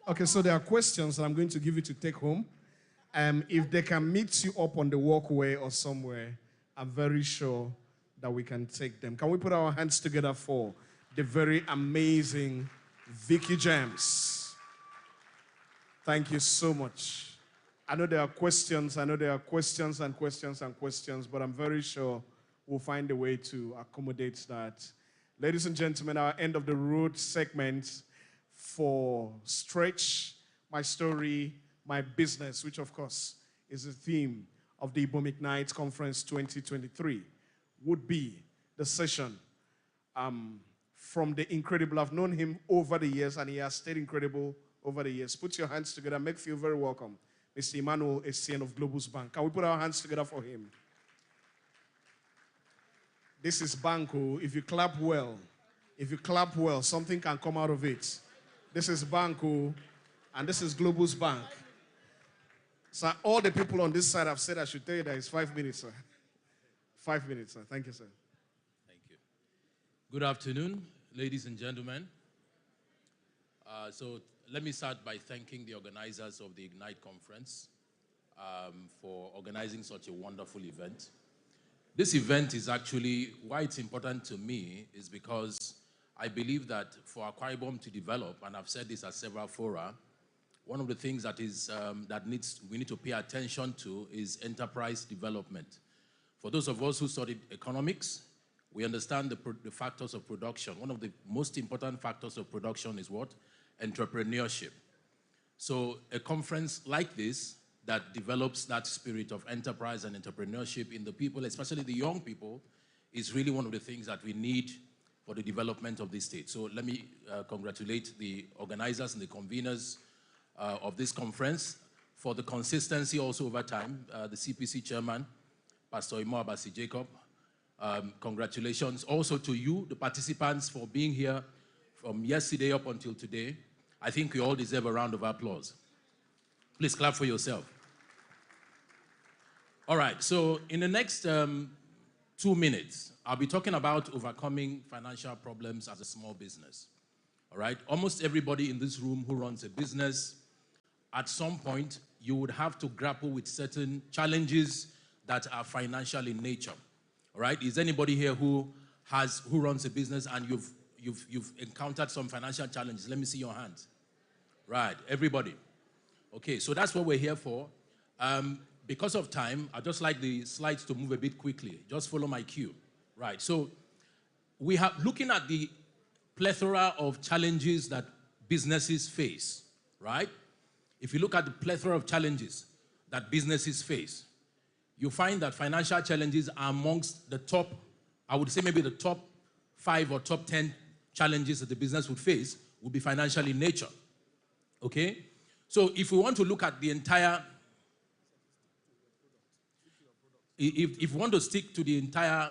Okay, so there are questions that I'm going to give you to take home. If they can meet you up on the walkway or somewhere, I'm very sure that we can take them. Can we put our hands together for the very amazing Vicky James? Thank you so much. I know there are questions. I know there are questions and questions and questions, but I'm very sure we'll find a way to accommodate that. Ladies and gentlemen, our end of the road segment for Stretch, My Story, My Business, which of course is the theme of the Ibom Ignite Conference 2023, would be the session from the incredible. I've known him over the years and he has stayed incredible over the years. Put your hands together, make you feel very welcome. Mr. Emmanuel Essien of Globus Bank. Can we put our hands together for him? This is Banco. If you clap well, something can come out of it. This is Banco, and this is Globus Bank. So all the people on this side have said I should tell you that it's 5 minutes, sir. 5 minutes, sir. Thank you, sir. Thank you. Good afternoon, ladies and gentlemen. So let me start by thanking the organizers of the Ignite Conference for organizing such a wonderful event. This event is actually, why it's important to me is because I believe that for Akwa Ibom to develop, and I've said this at several fora, one of the things that is we need to pay attention to is enterprise development. For those of us who studied economics, we understand the factors of production. One of the most important factors of production is what? Entrepreneurship. So a conference like this that develops that spirit of enterprise and entrepreneurship in the people, especially the young people, is really one of the things that we need for the development of this state. So let me congratulate the organizers and the conveners of this conference for the consistency also over time. The CPC chairman, Pastor Umo Jacob, congratulations also to you, the participants, for being here from yesterday up until today. I think you all deserve a round of applause. Please clap for yourself. All right, so in the next 2 minutes, I'll be talking about overcoming financial problems as a small business. All right, almost everybody in this room who runs a business, at some point, you would have to grapple with certain challenges that are financial in nature. All right, is anybody here who runs a business and you've encountered some financial challenges? Let me see your hands. Right, everybody. Okay, so that's what we're here for. Because of time, I'd just like the slides to move a bit quickly. Just follow my cue. Right. So we have looking at the plethora of challenges that businesses face, right? If you look at the plethora of challenges that businesses face, you find that financial challenges are amongst the top, I would say maybe the top 5 or top 10 challenges that the business would face would be financial in nature. Okay? So if we want to look at the entire, if we want to stick to the entire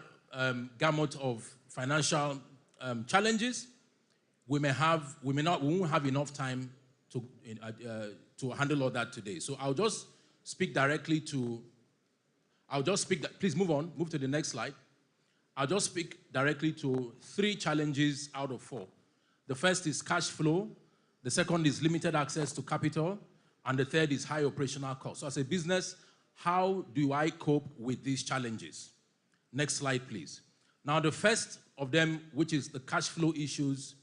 gamut of financial challenges, we won't have enough time to handle all that today. So I'll just speak directly to, please move on, move to the next slide. I'll just speak directly to 3 challenges out of 4. The first is cash flow, the second is limited access to capital, and the third is high operational costs. So as a business, how do I cope with these challenges? Next slide, please. Now, the first of them, which is the cash flow issues,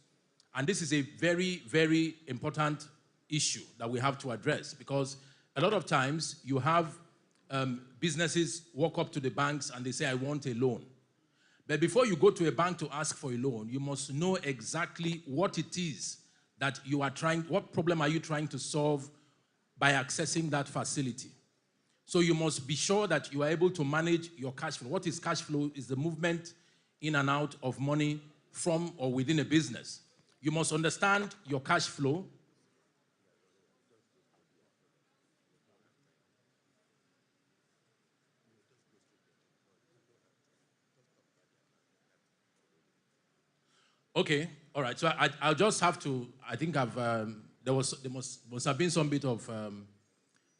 and this is a very, very important issue that we have to address, because a lot of times you have businesses walk up to the banks and they say, I want a loan. But before you go to a bank to ask for a loan, you must know exactly what it is that you are what problem are you trying to solve by accessing that facility. So you must be sure that you are able to manage your cash flow. What is cash flow? Is the movement in and out of money from or within a business. You must understand your cash flow. Okay, all right. So I'll just have to, I think there must have been some bit of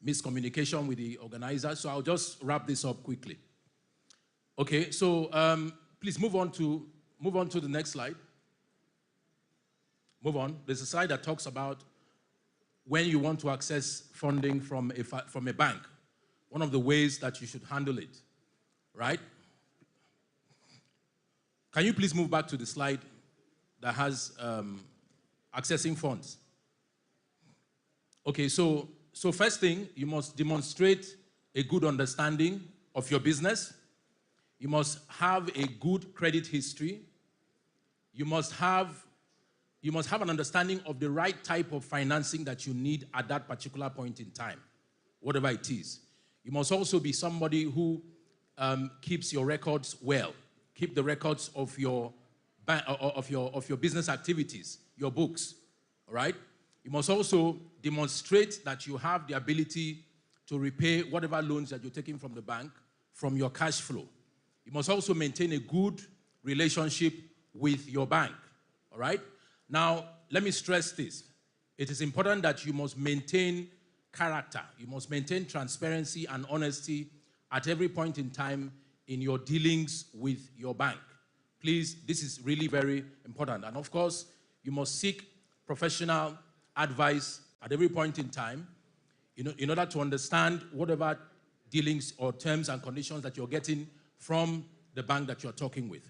miscommunication with the organizer, so I'll just wrap this up quickly. Okay, so please move on to the next slide. Move on. There's a slide that talks about when you want to access funding from a bank. One of the ways that you should handle it, right? Can you please move back to the slide that has accessing funds? Okay, so first thing, you must demonstrate a good understanding of your business. You must have a good credit history. You must have an understanding of the right type of financing that you need at that particular point in time, whatever it is. You must also be somebody who keeps your records well. Keep the records of your business activities, your books, all right? You must also demonstrate that you have the ability to repay whatever loans that you're taking from the bank from your cash flow. You must also maintain a good relationship with your bank, all right? Now, let me stress this. It is important that you must maintain character. You must maintain transparency and honesty at every point in time in your dealings with your bank. Please, this is really very important. And of course, you must seek professional advice at every point in time in order to understand whatever dealings or terms and conditions that you're getting from the bank that you're talking with.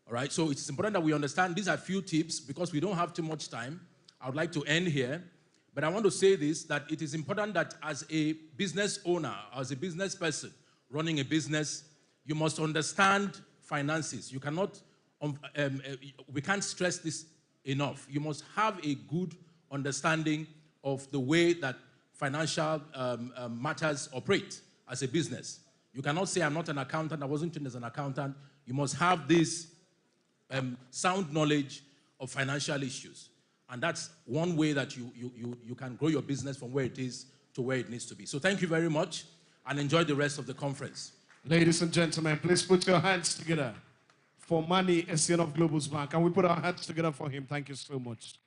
All right, so it's important that we understand. These are a few tips because we don't have too much time. I would like to end here, but I want to say this, that it is important that as a business owner, as a business person running a business, you must understand finances. You cannot, we can't stress this enough. You must have a good understanding of the way that financial matters operate as a business. You cannot say, I'm not an accountant, I wasn't trained as an accountant. You must have this sound knowledge of financial issues. And that's one way that you can grow your business from where it is to where it needs to be. So thank you very much and enjoy the rest of the conference. Ladies and gentlemen, please put your hands together for Manny Essien of Global Bank. Can we put our hands together for him? Thank you so much.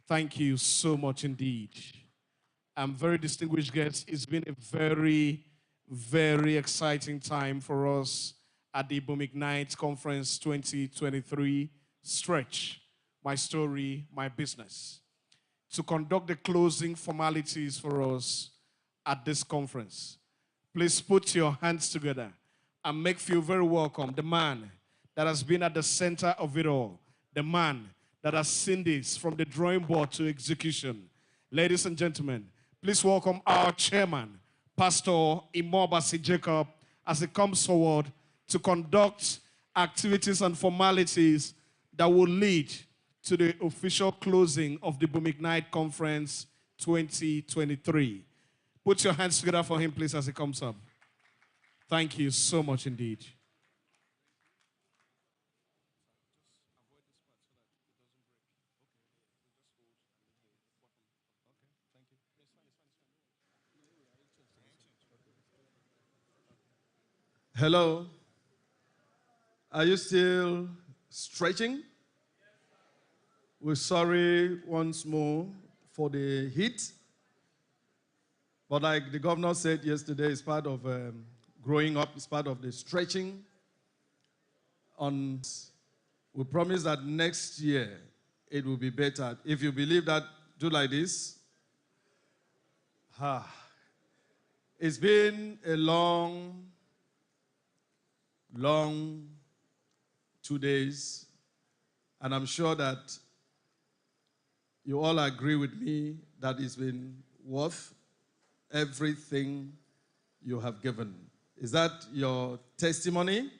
Thank you so much indeed. Very distinguished guests, it's been a very, very exciting time for us at the Ibom Ignite Conference 2023 Stretch, My Story, My Business, to conduct the closing formalities for us at this conference. Please put your hands together and make feel very welcome. The man that has been at the center of it all, the man that has seen this from the drawing board to execution. Ladies and gentlemen, please welcome our chairman, Pastor Imo Jacob, as he comes forward to conduct activities and formalities that will lead to the official closing of the Ibom Ignite Conference 2023. Put your hands together for him, please, as he comes up. Thank you so much indeed. Hello. Are you still stretching? We're sorry once more for the heat. But like the governor said yesterday, it's part of growing up, it's part of the stretching. We promise that next year it will be better. If you believe that, do like this. It's been a long 2 days, and I'm sure that you all agree with me that it's been worth everything you have given. Is that your testimony?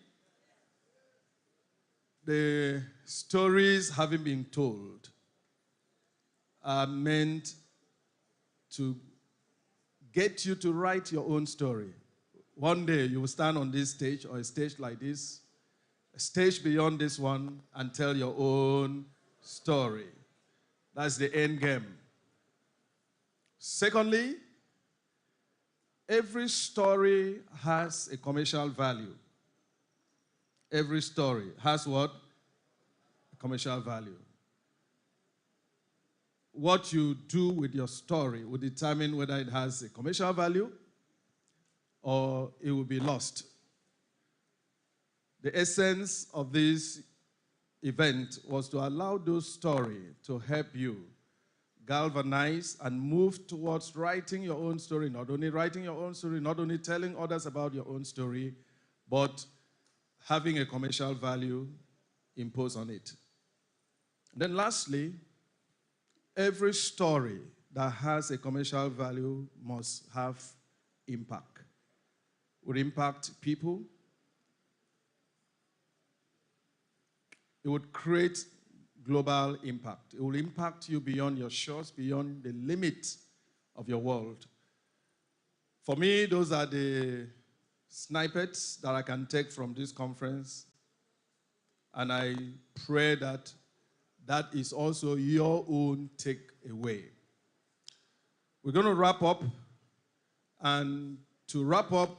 The stories having been told are meant to get you to write your own story. One day you will stand on this stage or a stage like this, a stage beyond this one, and tell your own story. That's the end game. Secondly, every story has a commercial value. Every story has what? A commercial value. What you do with your story will determine whether it has a commercial value or it will be lost. The essence of this event was to allow those stories to help you galvanize and move towards writing your own story, not only writing your own story, not only telling others about your own story, but having a commercial value imposed on it. Then lastly, every story that has a commercial value must have impact. It would impact people. It would create global impact. It will impact you beyond your shores, beyond the limit of your world. For me, those are the snippets that I can take from this conference. And I pray that that is also your own takeaway. We're going to wrap up. And to wrap up,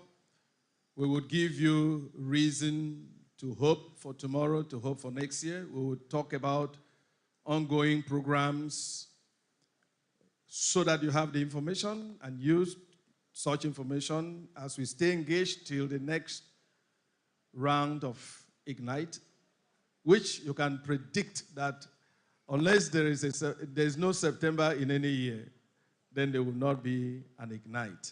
we would give you reason to hope for tomorrow, to hope for next year. We would talk about ongoing programs so that you have the information and use such information as we stay engaged till the next round of Ignite, which you can predict that unless there is no September in any year, then there will not be an Ignite.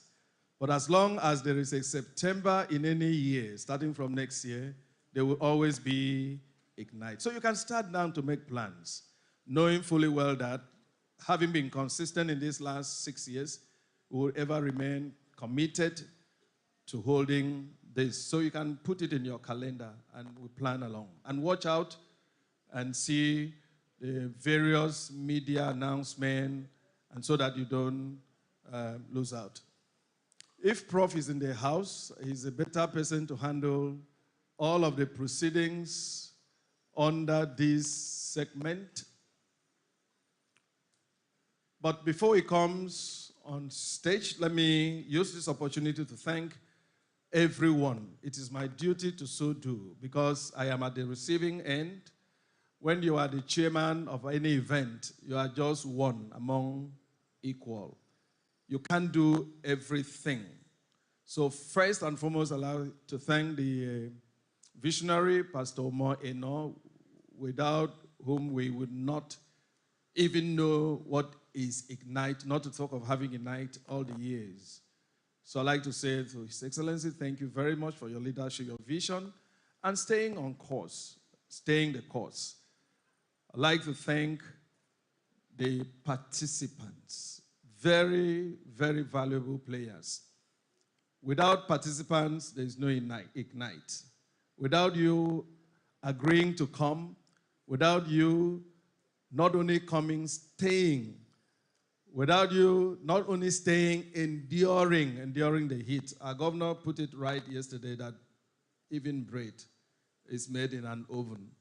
But as long as there is a September in any year, starting from next year, there will always be Ignite. So you can start now to make plans, knowing fully well that having been consistent in these last 6 years, we will ever remain committed to holding this. So you can put it in your calendar and we plan along. And watch out and see the various media announcements, and so that you don't lose out. If Prof is in the house, he's a better person to handle all of the proceedings under this segment. But before he comes on stage, let me use this opportunity to thank everyone. It is my duty to so do, because I am at the receiving end. When you are the chairman of any event, you are just one among equal. You can't do everything. So first and foremost, I'd like to thank the visionary, Pastor Umo Eno, without whom we would not even know what is Ignite, not to talk of having Ignite all the years. So I'd like to say to His Excellency, thank you very much for your leadership, your vision, and staying on course, staying the course. I'd like to thank the participants, very, very valuable players. Without participants, there is no Ignite. Without you agreeing to come, without you not only coming, staying, without you not only staying, enduring the heat. Our governor put it right yesterday that even bread is made in an oven.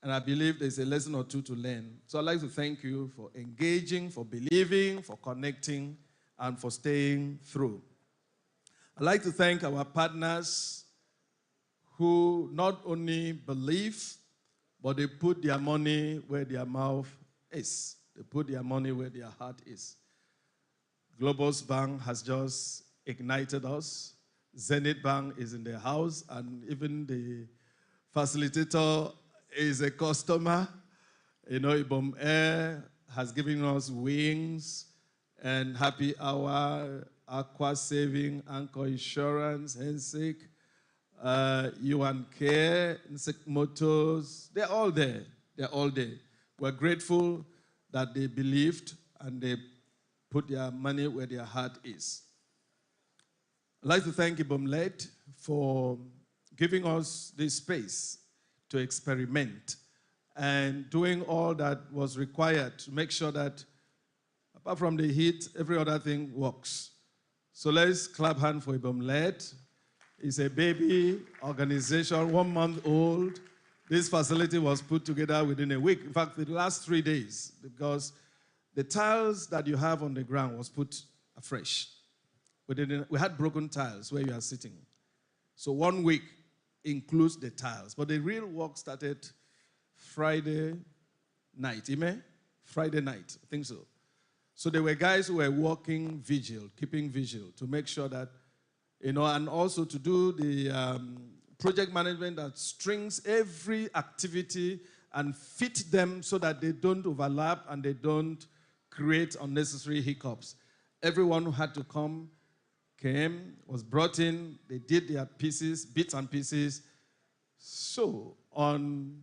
And I believe there's a lesson or two to learn. So I'd like to thank you for engaging, for believing, for connecting, and for staying through. I'd like to thank our partners who not only believe, but they put their money where their mouth is. They put their money where their heart is. Globus Bank has just ignited us. Zenith Bank is in the house, and even the facilitator is a customer. You know, Ibom Air has given us wings and happy hour, Akwa saving, Anchor Insurance, Hensik, Yuan Care, Insect Motors. They're all there. They're all there. We're grateful that they believed and they put their money where their heart is. I'd like to thank Ibom Led for giving us this space to experiment and doing all that was required to make sure that, apart from the heat, every other thing works. So let's clap hand for Ibom Led. It's a baby organization, 1 month old. This facility was put together within a week. In fact, the last 3 days, because the tiles that you have on the ground was put afresh. We had broken tiles where you are sitting. So 1 week includes the tiles. But the real work started Friday night. Amen? Friday night, I think so. So there were guys who were working vigil, keeping vigil, to make sure that, you know, and also to do the project management that strings every activity and fit them so that they don't overlap and they don't create unnecessary hiccups. Everyone who had to come came, was brought in, they did their pieces, bits and pieces. So on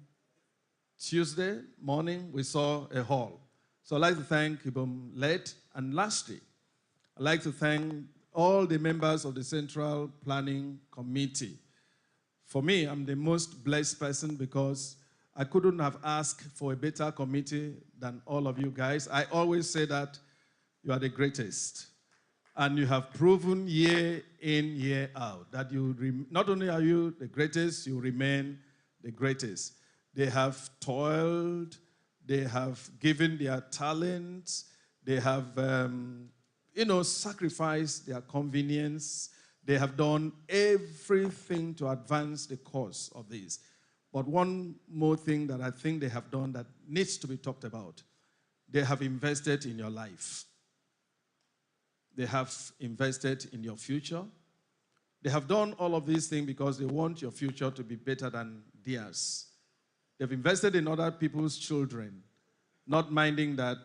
Tuesday morning, we saw a hall. So I'd like to thank Ibom Led. And lastly, I'd like to thank all the members of the Central Planning Committee. For me, I'm the most blessed person because I couldn't have asked for a better committee than all of you guys. I always say that you are the greatest. And you have proven year in, year out that you not only are you the greatest, you remain the greatest. They have toiled, they have given their talents, they have, sacrificed their convenience. They have done everything to advance the cause of this. But one more thing that I think they have done that needs to be talked about, they have invested in your life. They have invested in your future. They have done all of these things because they want your future to be better than theirs. They've invested in other people's children, not minding that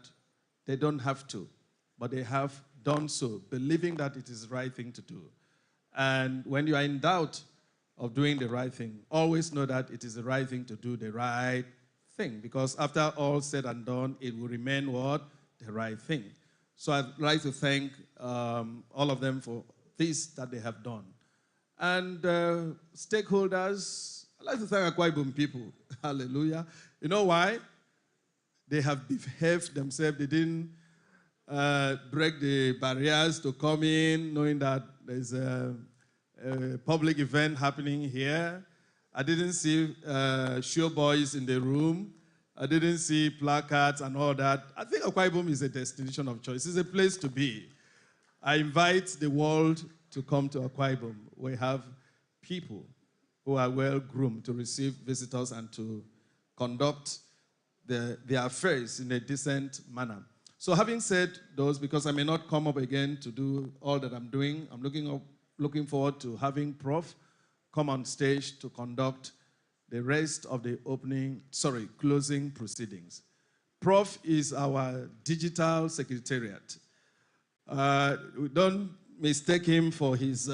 they don't have to, but they have done so, believing that it is the right thing to do. And when you are in doubt of doing the right thing, always know that it is the right thing to do the right thing, because after all said and done, it will remain what? The right thing. So I'd like to thank all of them for this that they have done. And stakeholders, I'd like to thank Akwa Ibom people. Hallelujah. You know why? They have behaved themselves. They didn't break the barriers to come in, knowing that there's a public event happening here. I didn't see show boys in the room. I didn't see placards and all that. I think Akwa Ibom is a destination of choice. It's a place to be. I invite the world to come to Akwa Ibom. We have people who are well-groomed to receive visitors and to conduct their affairs in a decent manner. So having said those, because I may not come up again to do all that I'm doing, I'm looking forward to having Prof come on stage to conduct the rest of the closing proceedings. Prof is our digital secretariat. We don't mistake him for his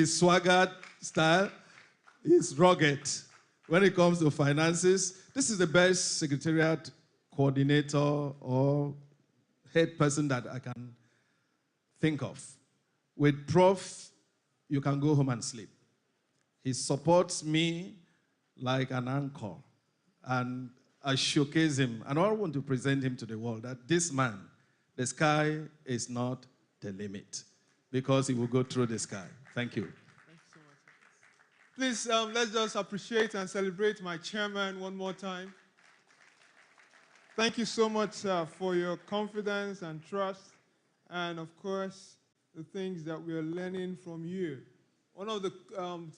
swagger style. He's rugged. When it comes to finances, this is the best secretariat coordinator or head person that I can think of. With Prof, you can go home and sleep. He supports me like an anchor. And I showcase him. And I want to present him to the world that this man, the sky is not the limit, because he will go through the sky. Thank you. Thank you so much. Please, let's just appreciate and celebrate my chairman one more time. Thank you so much for your confidence and trust, and of course, the things that we are learning from you. One of the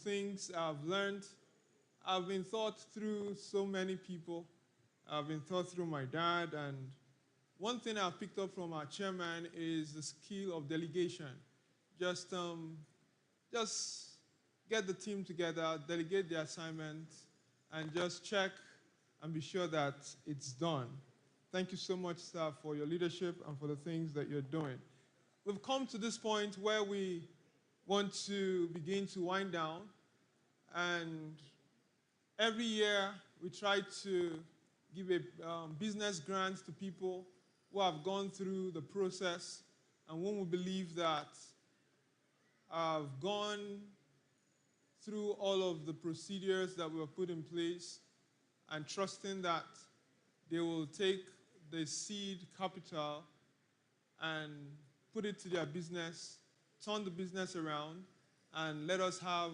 things I've learned, I've been taught through so many people. I've been taught through my dad, and one thing I've picked up from our chairman is the skill of delegation. Just get the team together, delegate the assignment, and just check and be sure that it's done. Thank you so much, sir, for your leadership and for the things that you're doing. We've come to this point where we want to begin to wind down, and every year we try to give a business grant to people who have gone through the process and whom we believe that have gone through all of the procedures that were put in place, and trusting that they will take the seed capital and put it to their business, turn the business around, and let us have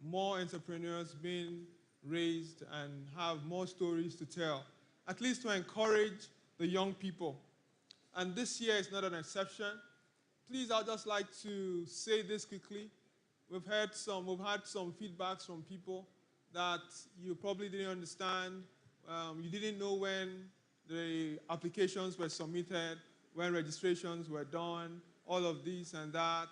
more entrepreneurs being raised and have more stories to tell, at least to encourage the young people. And this year is not an exception. Please, I'd just like to say this quickly. We've had some feedbacks from people that you probably didn't understand. You didn't know when the applications were submitted, when registrations were done, all of this and that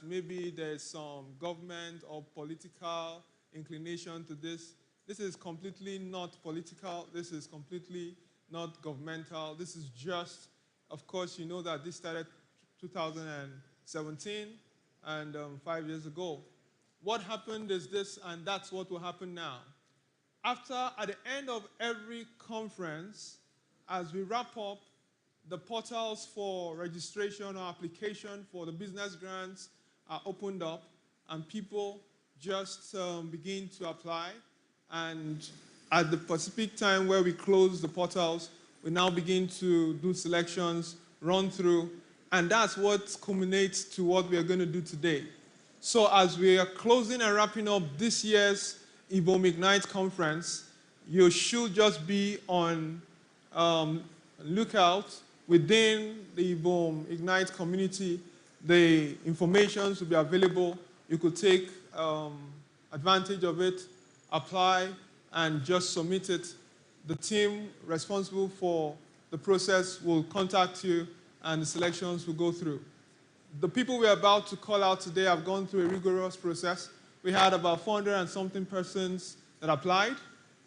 maybe there's some government or political inclination to this. This is completely not political. This is completely not governmental. This is just, of course, you know that this started 2017 and 5 years ago. What happened is this, and that's what will happen now. At the end of every conference, as we wrap up, the portals for registration or application for the business grants are opened up, and people just begin to apply. And at the specific time where we close the portals, we now begin to do selections, run through, and that's what culminates to what we are going to do today. So as we are closing and wrapping up this year's Ibom Ignite conference, you should just be on lookout within the Ibom Ignite community. The information will be available. You could take advantage of it, apply, and just submit it. The team responsible for the process will contact you, and the selections will go through. The people we're about to call out today have gone through a rigorous process. We had about 400 and something persons that applied,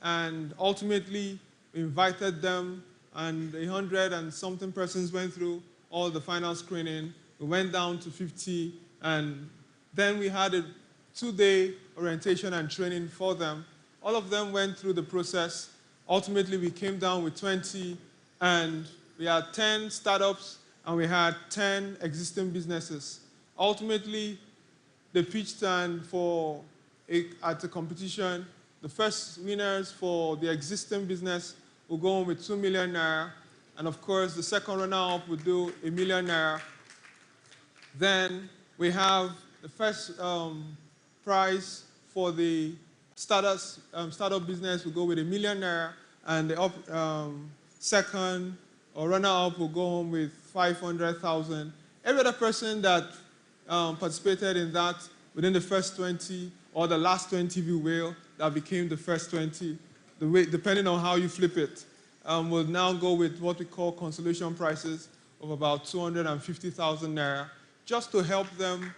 and ultimately we invited them, and 100 and something persons went through all the final screening. We went down to 50, and then we had a 2-day orientation and training for them. All of them went through the process. Ultimately, we came down with 20, and we had 10 startups, and we had 10 existing businesses. Ultimately, they pitched at the competition. The first winners for the existing business will go on with 2 million naira, and of course, the second runner-up will do 1 million naira. Then we have the first prize for the startup business will go with 1 million naira, and the second or runner-up will go home with 500,000. Every other person that participated in that within the first 20 or the last 20, if you will, that became the first 20, depending on how you flip it, will now go with what we call consolation prizes of about 250,000 naira, just to help them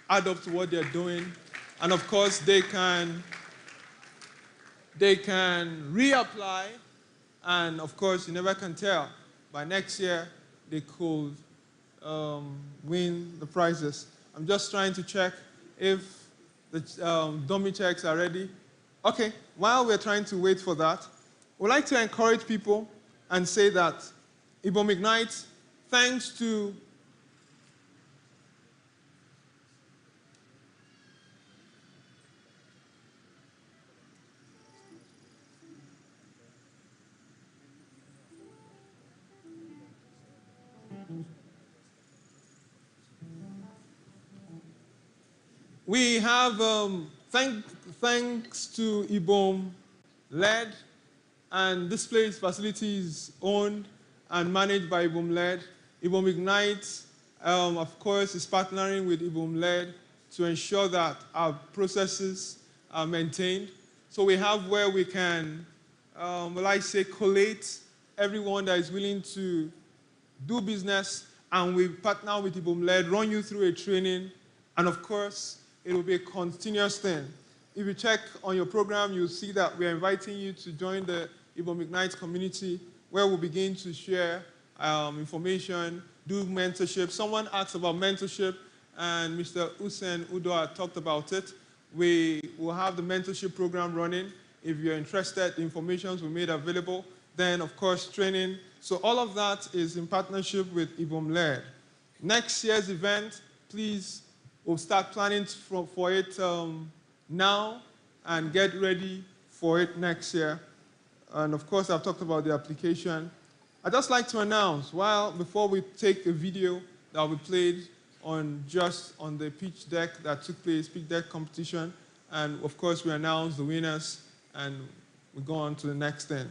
add up to what they're doing. And of course, they can reapply, and of course, you never can tell. By next year, they could win the prizes. I'm just trying to check if the dummy checks are ready. Okay, while we're trying to wait for that, we'd like to encourage people and say that Ibom Ignite, thanks to We have, thanks to Ibom LED, and this place facility is owned and managed by Ibom LED. Ibom Ignite, of course, is partnering with Ibom LED to ensure that our processes are maintained. So we have where we can, collate everyone that is willing to do business, and we partner with Ibom LED, run you through a training, and of course, it will be a continuous thing. If you check on your program, you'll see that we are inviting you to join the Ibom Ignite community, where we'll begin to share information, do mentorship. Someone asked about mentorship, and Mr. Hussein Udo talked about it. We will have the mentorship program running. If you're interested, the information will be made available. Then, of course, training. So all of that is in partnership with Ibom LED. Next year's event, please, we'll start planning for it now and get ready for it next year. And of course, I've talked about the application. I'd just like to announce, before we take a video that will be played on the pitch deck that took place, pitch deck competition, and of course, we announce the winners, and we go on to the next thing.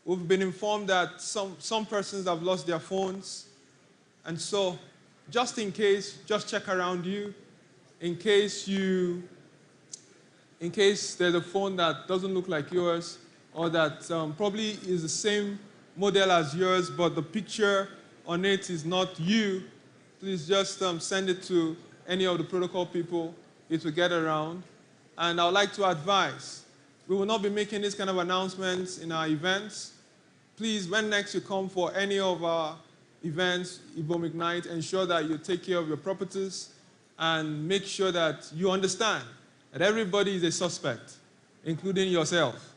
We've been informed that some persons have lost their phones, and so just in case, just check around you. In case there's a phone that doesn't look like yours, or that probably is the same model as yours, but the picture on it is not you, please just send it to any of the protocol people. It will get around. And I would like to advise, we will not be making this kind of announcements in our events. Please, when next you come for any of our events, Ibom Ignite, ensure that you take care of your properties and make sure that you understand that everybody is a suspect, including yourself.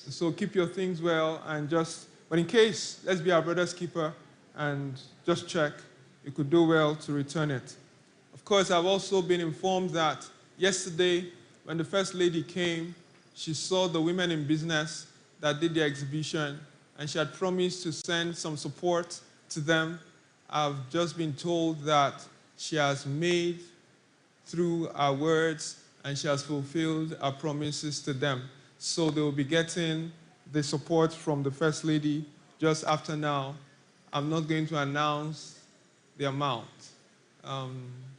So keep your things well, and but in case, let's be our brother's keeper and just check. You could do well to return it. Of course, I've also been informed that yesterday, when the First Lady came, she saw the women in business that did the exhibition, and she had promised to send some support to them. I've just been told that she has made through our words, and she has fulfilled our promises to them. So they will be getting the support from the First Lady just after now. I'm not going to announce the amount.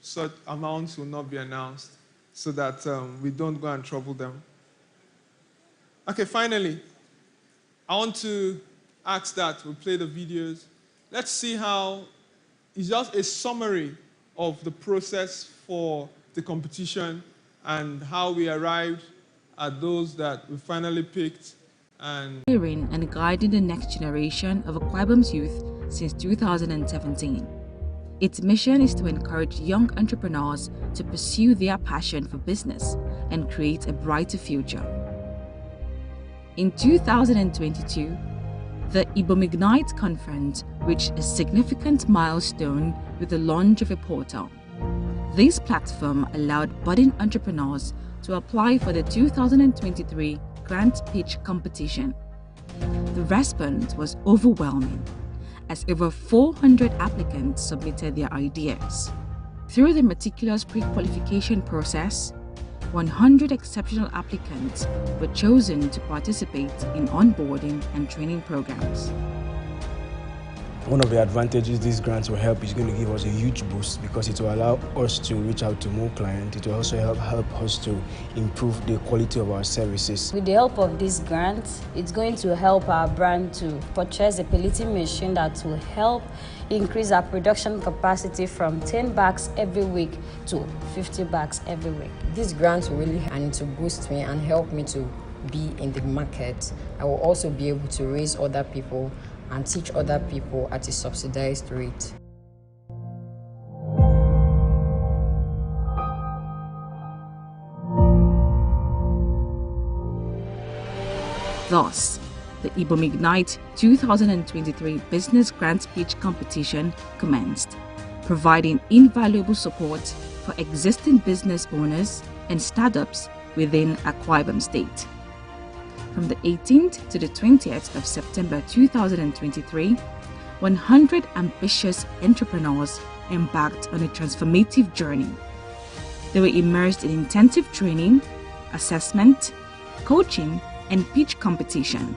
Such amounts will not be announced so that we don't go and trouble them. Okay, finally, I want to ask that we play the videos. Let's see how, it's just a summary of the process for the competition and how we arrived at those that we finally picked. Inspiring and guiding the next generation of Akwa Ibom's youth since 2017. Its mission is to encourage young entrepreneurs to pursue their passion for business and create a brighter future. In 2022, the Ibom Ignite Conference reached a significant milestone with the launch of a portal. This platform allowed budding entrepreneurs to apply for the 2023 Grant Pitch Competition. The response was overwhelming, as over 400 applicants submitted their ideas. Through the meticulous pre-qualification process, 100 exceptional applicants were chosen to participate in onboarding and training programs. One of the advantages these grants will help is going to give us a huge boost because it will allow us to reach out to more clients. It will also help us to improve the quality of our services. With the help of this grant, it's going to help our brand to purchase a pelleting machine that will help increase our production capacity from 10 bags every week to 50 bags every week. This grant will really to boost me and help me to be in the market. I will also be able to raise other people and teach other people at a subsidized rate. Thus, the Ibom Ignite 2023 Business Grants Pitch Competition commenced, providing invaluable support for existing business owners and startups within Akwa Ibom State. From the 18th to the 20th of September 2023, 100 ambitious entrepreneurs embarked on a transformative journey. They were immersed in intensive training, assessment, coaching, and pitch competition.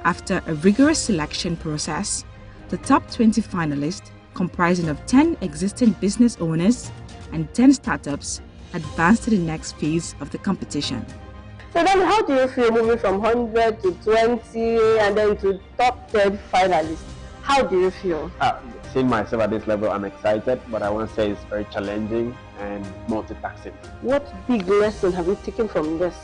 After a rigorous selection process, the top 20 finalists, comprising of 10 existing business owners and 10 startups, advanced to the next phase of the competition. So then how do you feel moving from 100 to 20 and then to top 10 finalists? How do you feel? Seeing myself at this level, I'm excited, but I want to say it's very challenging and multitasking. What big lesson have you taken from this?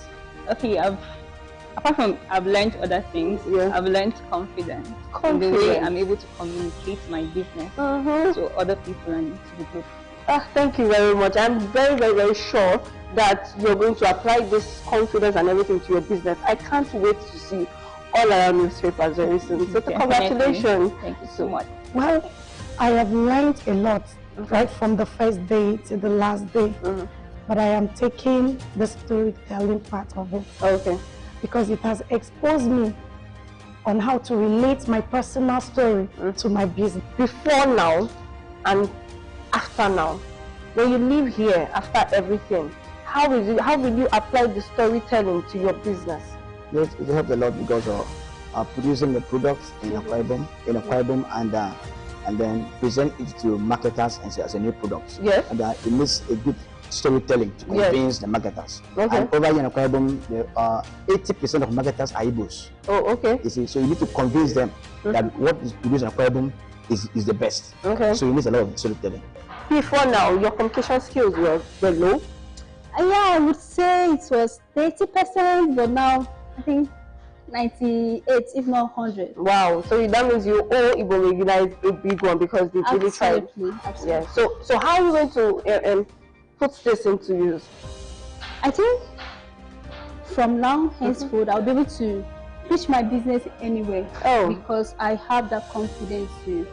Okay, apart from I've learned other things, I've learned confidence. In the way I'm able to communicate my business to other people and to the group. Thank you very much. I'm very, very, very sure that you're going to apply this confidence and everything to your business. I can't wait to see all around newspapers very soon. So congratulations. Thank you so much. Well, I have learned a lot, right from the first day to the last day. But I am taking the storytelling part of it. Okay. Because it has exposed me on how to relate my personal story to my business. Before now and after now, when you leave here after everything, how will you apply the storytelling to your business? Yes, it helps a lot because of producing the products in Akwa Ibom and then present it to marketers as a new product. Yes. And it needs a good storytelling to convince the marketers. Okay. And over here in Akwa Ibom, 80% of marketers are Igbos. Oh, okay. You see, so you need to convince them that what is produced in Akwa Ibom is the best. Okay. So you need a lot of storytelling. Before now, your communication skills were low? Yeah, I would say it was 30%, but now I think 98, if not 100. Wow, so that means you owe Ibom Ignite a big one because they really tried. Absolutely. Yeah. So how are you going to put this into use? I think from now henceforth, I'll be able to pitch my business anywhere because I have that confidence to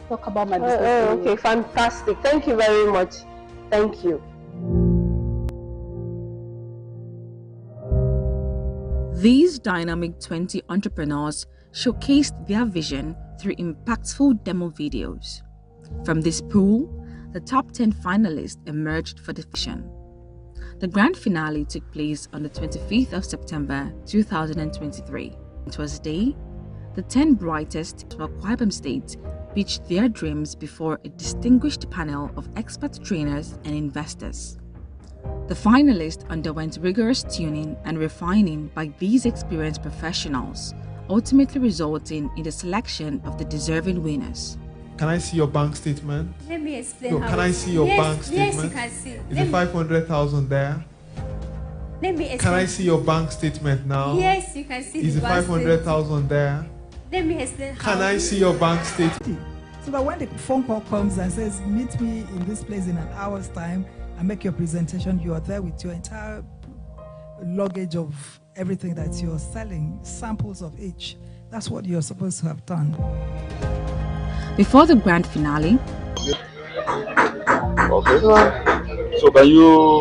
talk about my business. Okay, fantastic. Thank you very much. Thank you. These dynamic 20 entrepreneurs showcased their vision through impactful demo videos. From this pool, the top 10 finalists emerged for the vision. The grand finale took place on the 25th of September 2023. On Thursday, the 10 brightest of Akwa Ibom State pitched their dreams before a distinguished panel of expert trainers and investors. The finalists underwent rigorous tuning and refining by these experienced professionals, ultimately resulting in the selection of the deserving winners. Can I see your bank statement? Let me explain. No, can I see your bank statement? Yes, you can see. Is it 500,000 there? Let me explain. Can I see your bank statement now? Yes, you can see. Is it 500,000 there? Let me explain. Can I see your bank statement? So that when the phone call comes and says, meet me in this place in an hour's time and make your presentation, you are there with your entire luggage of everything that you're selling, samples of each. That's what you're supposed to have done. Before the grand finale, okay. So can you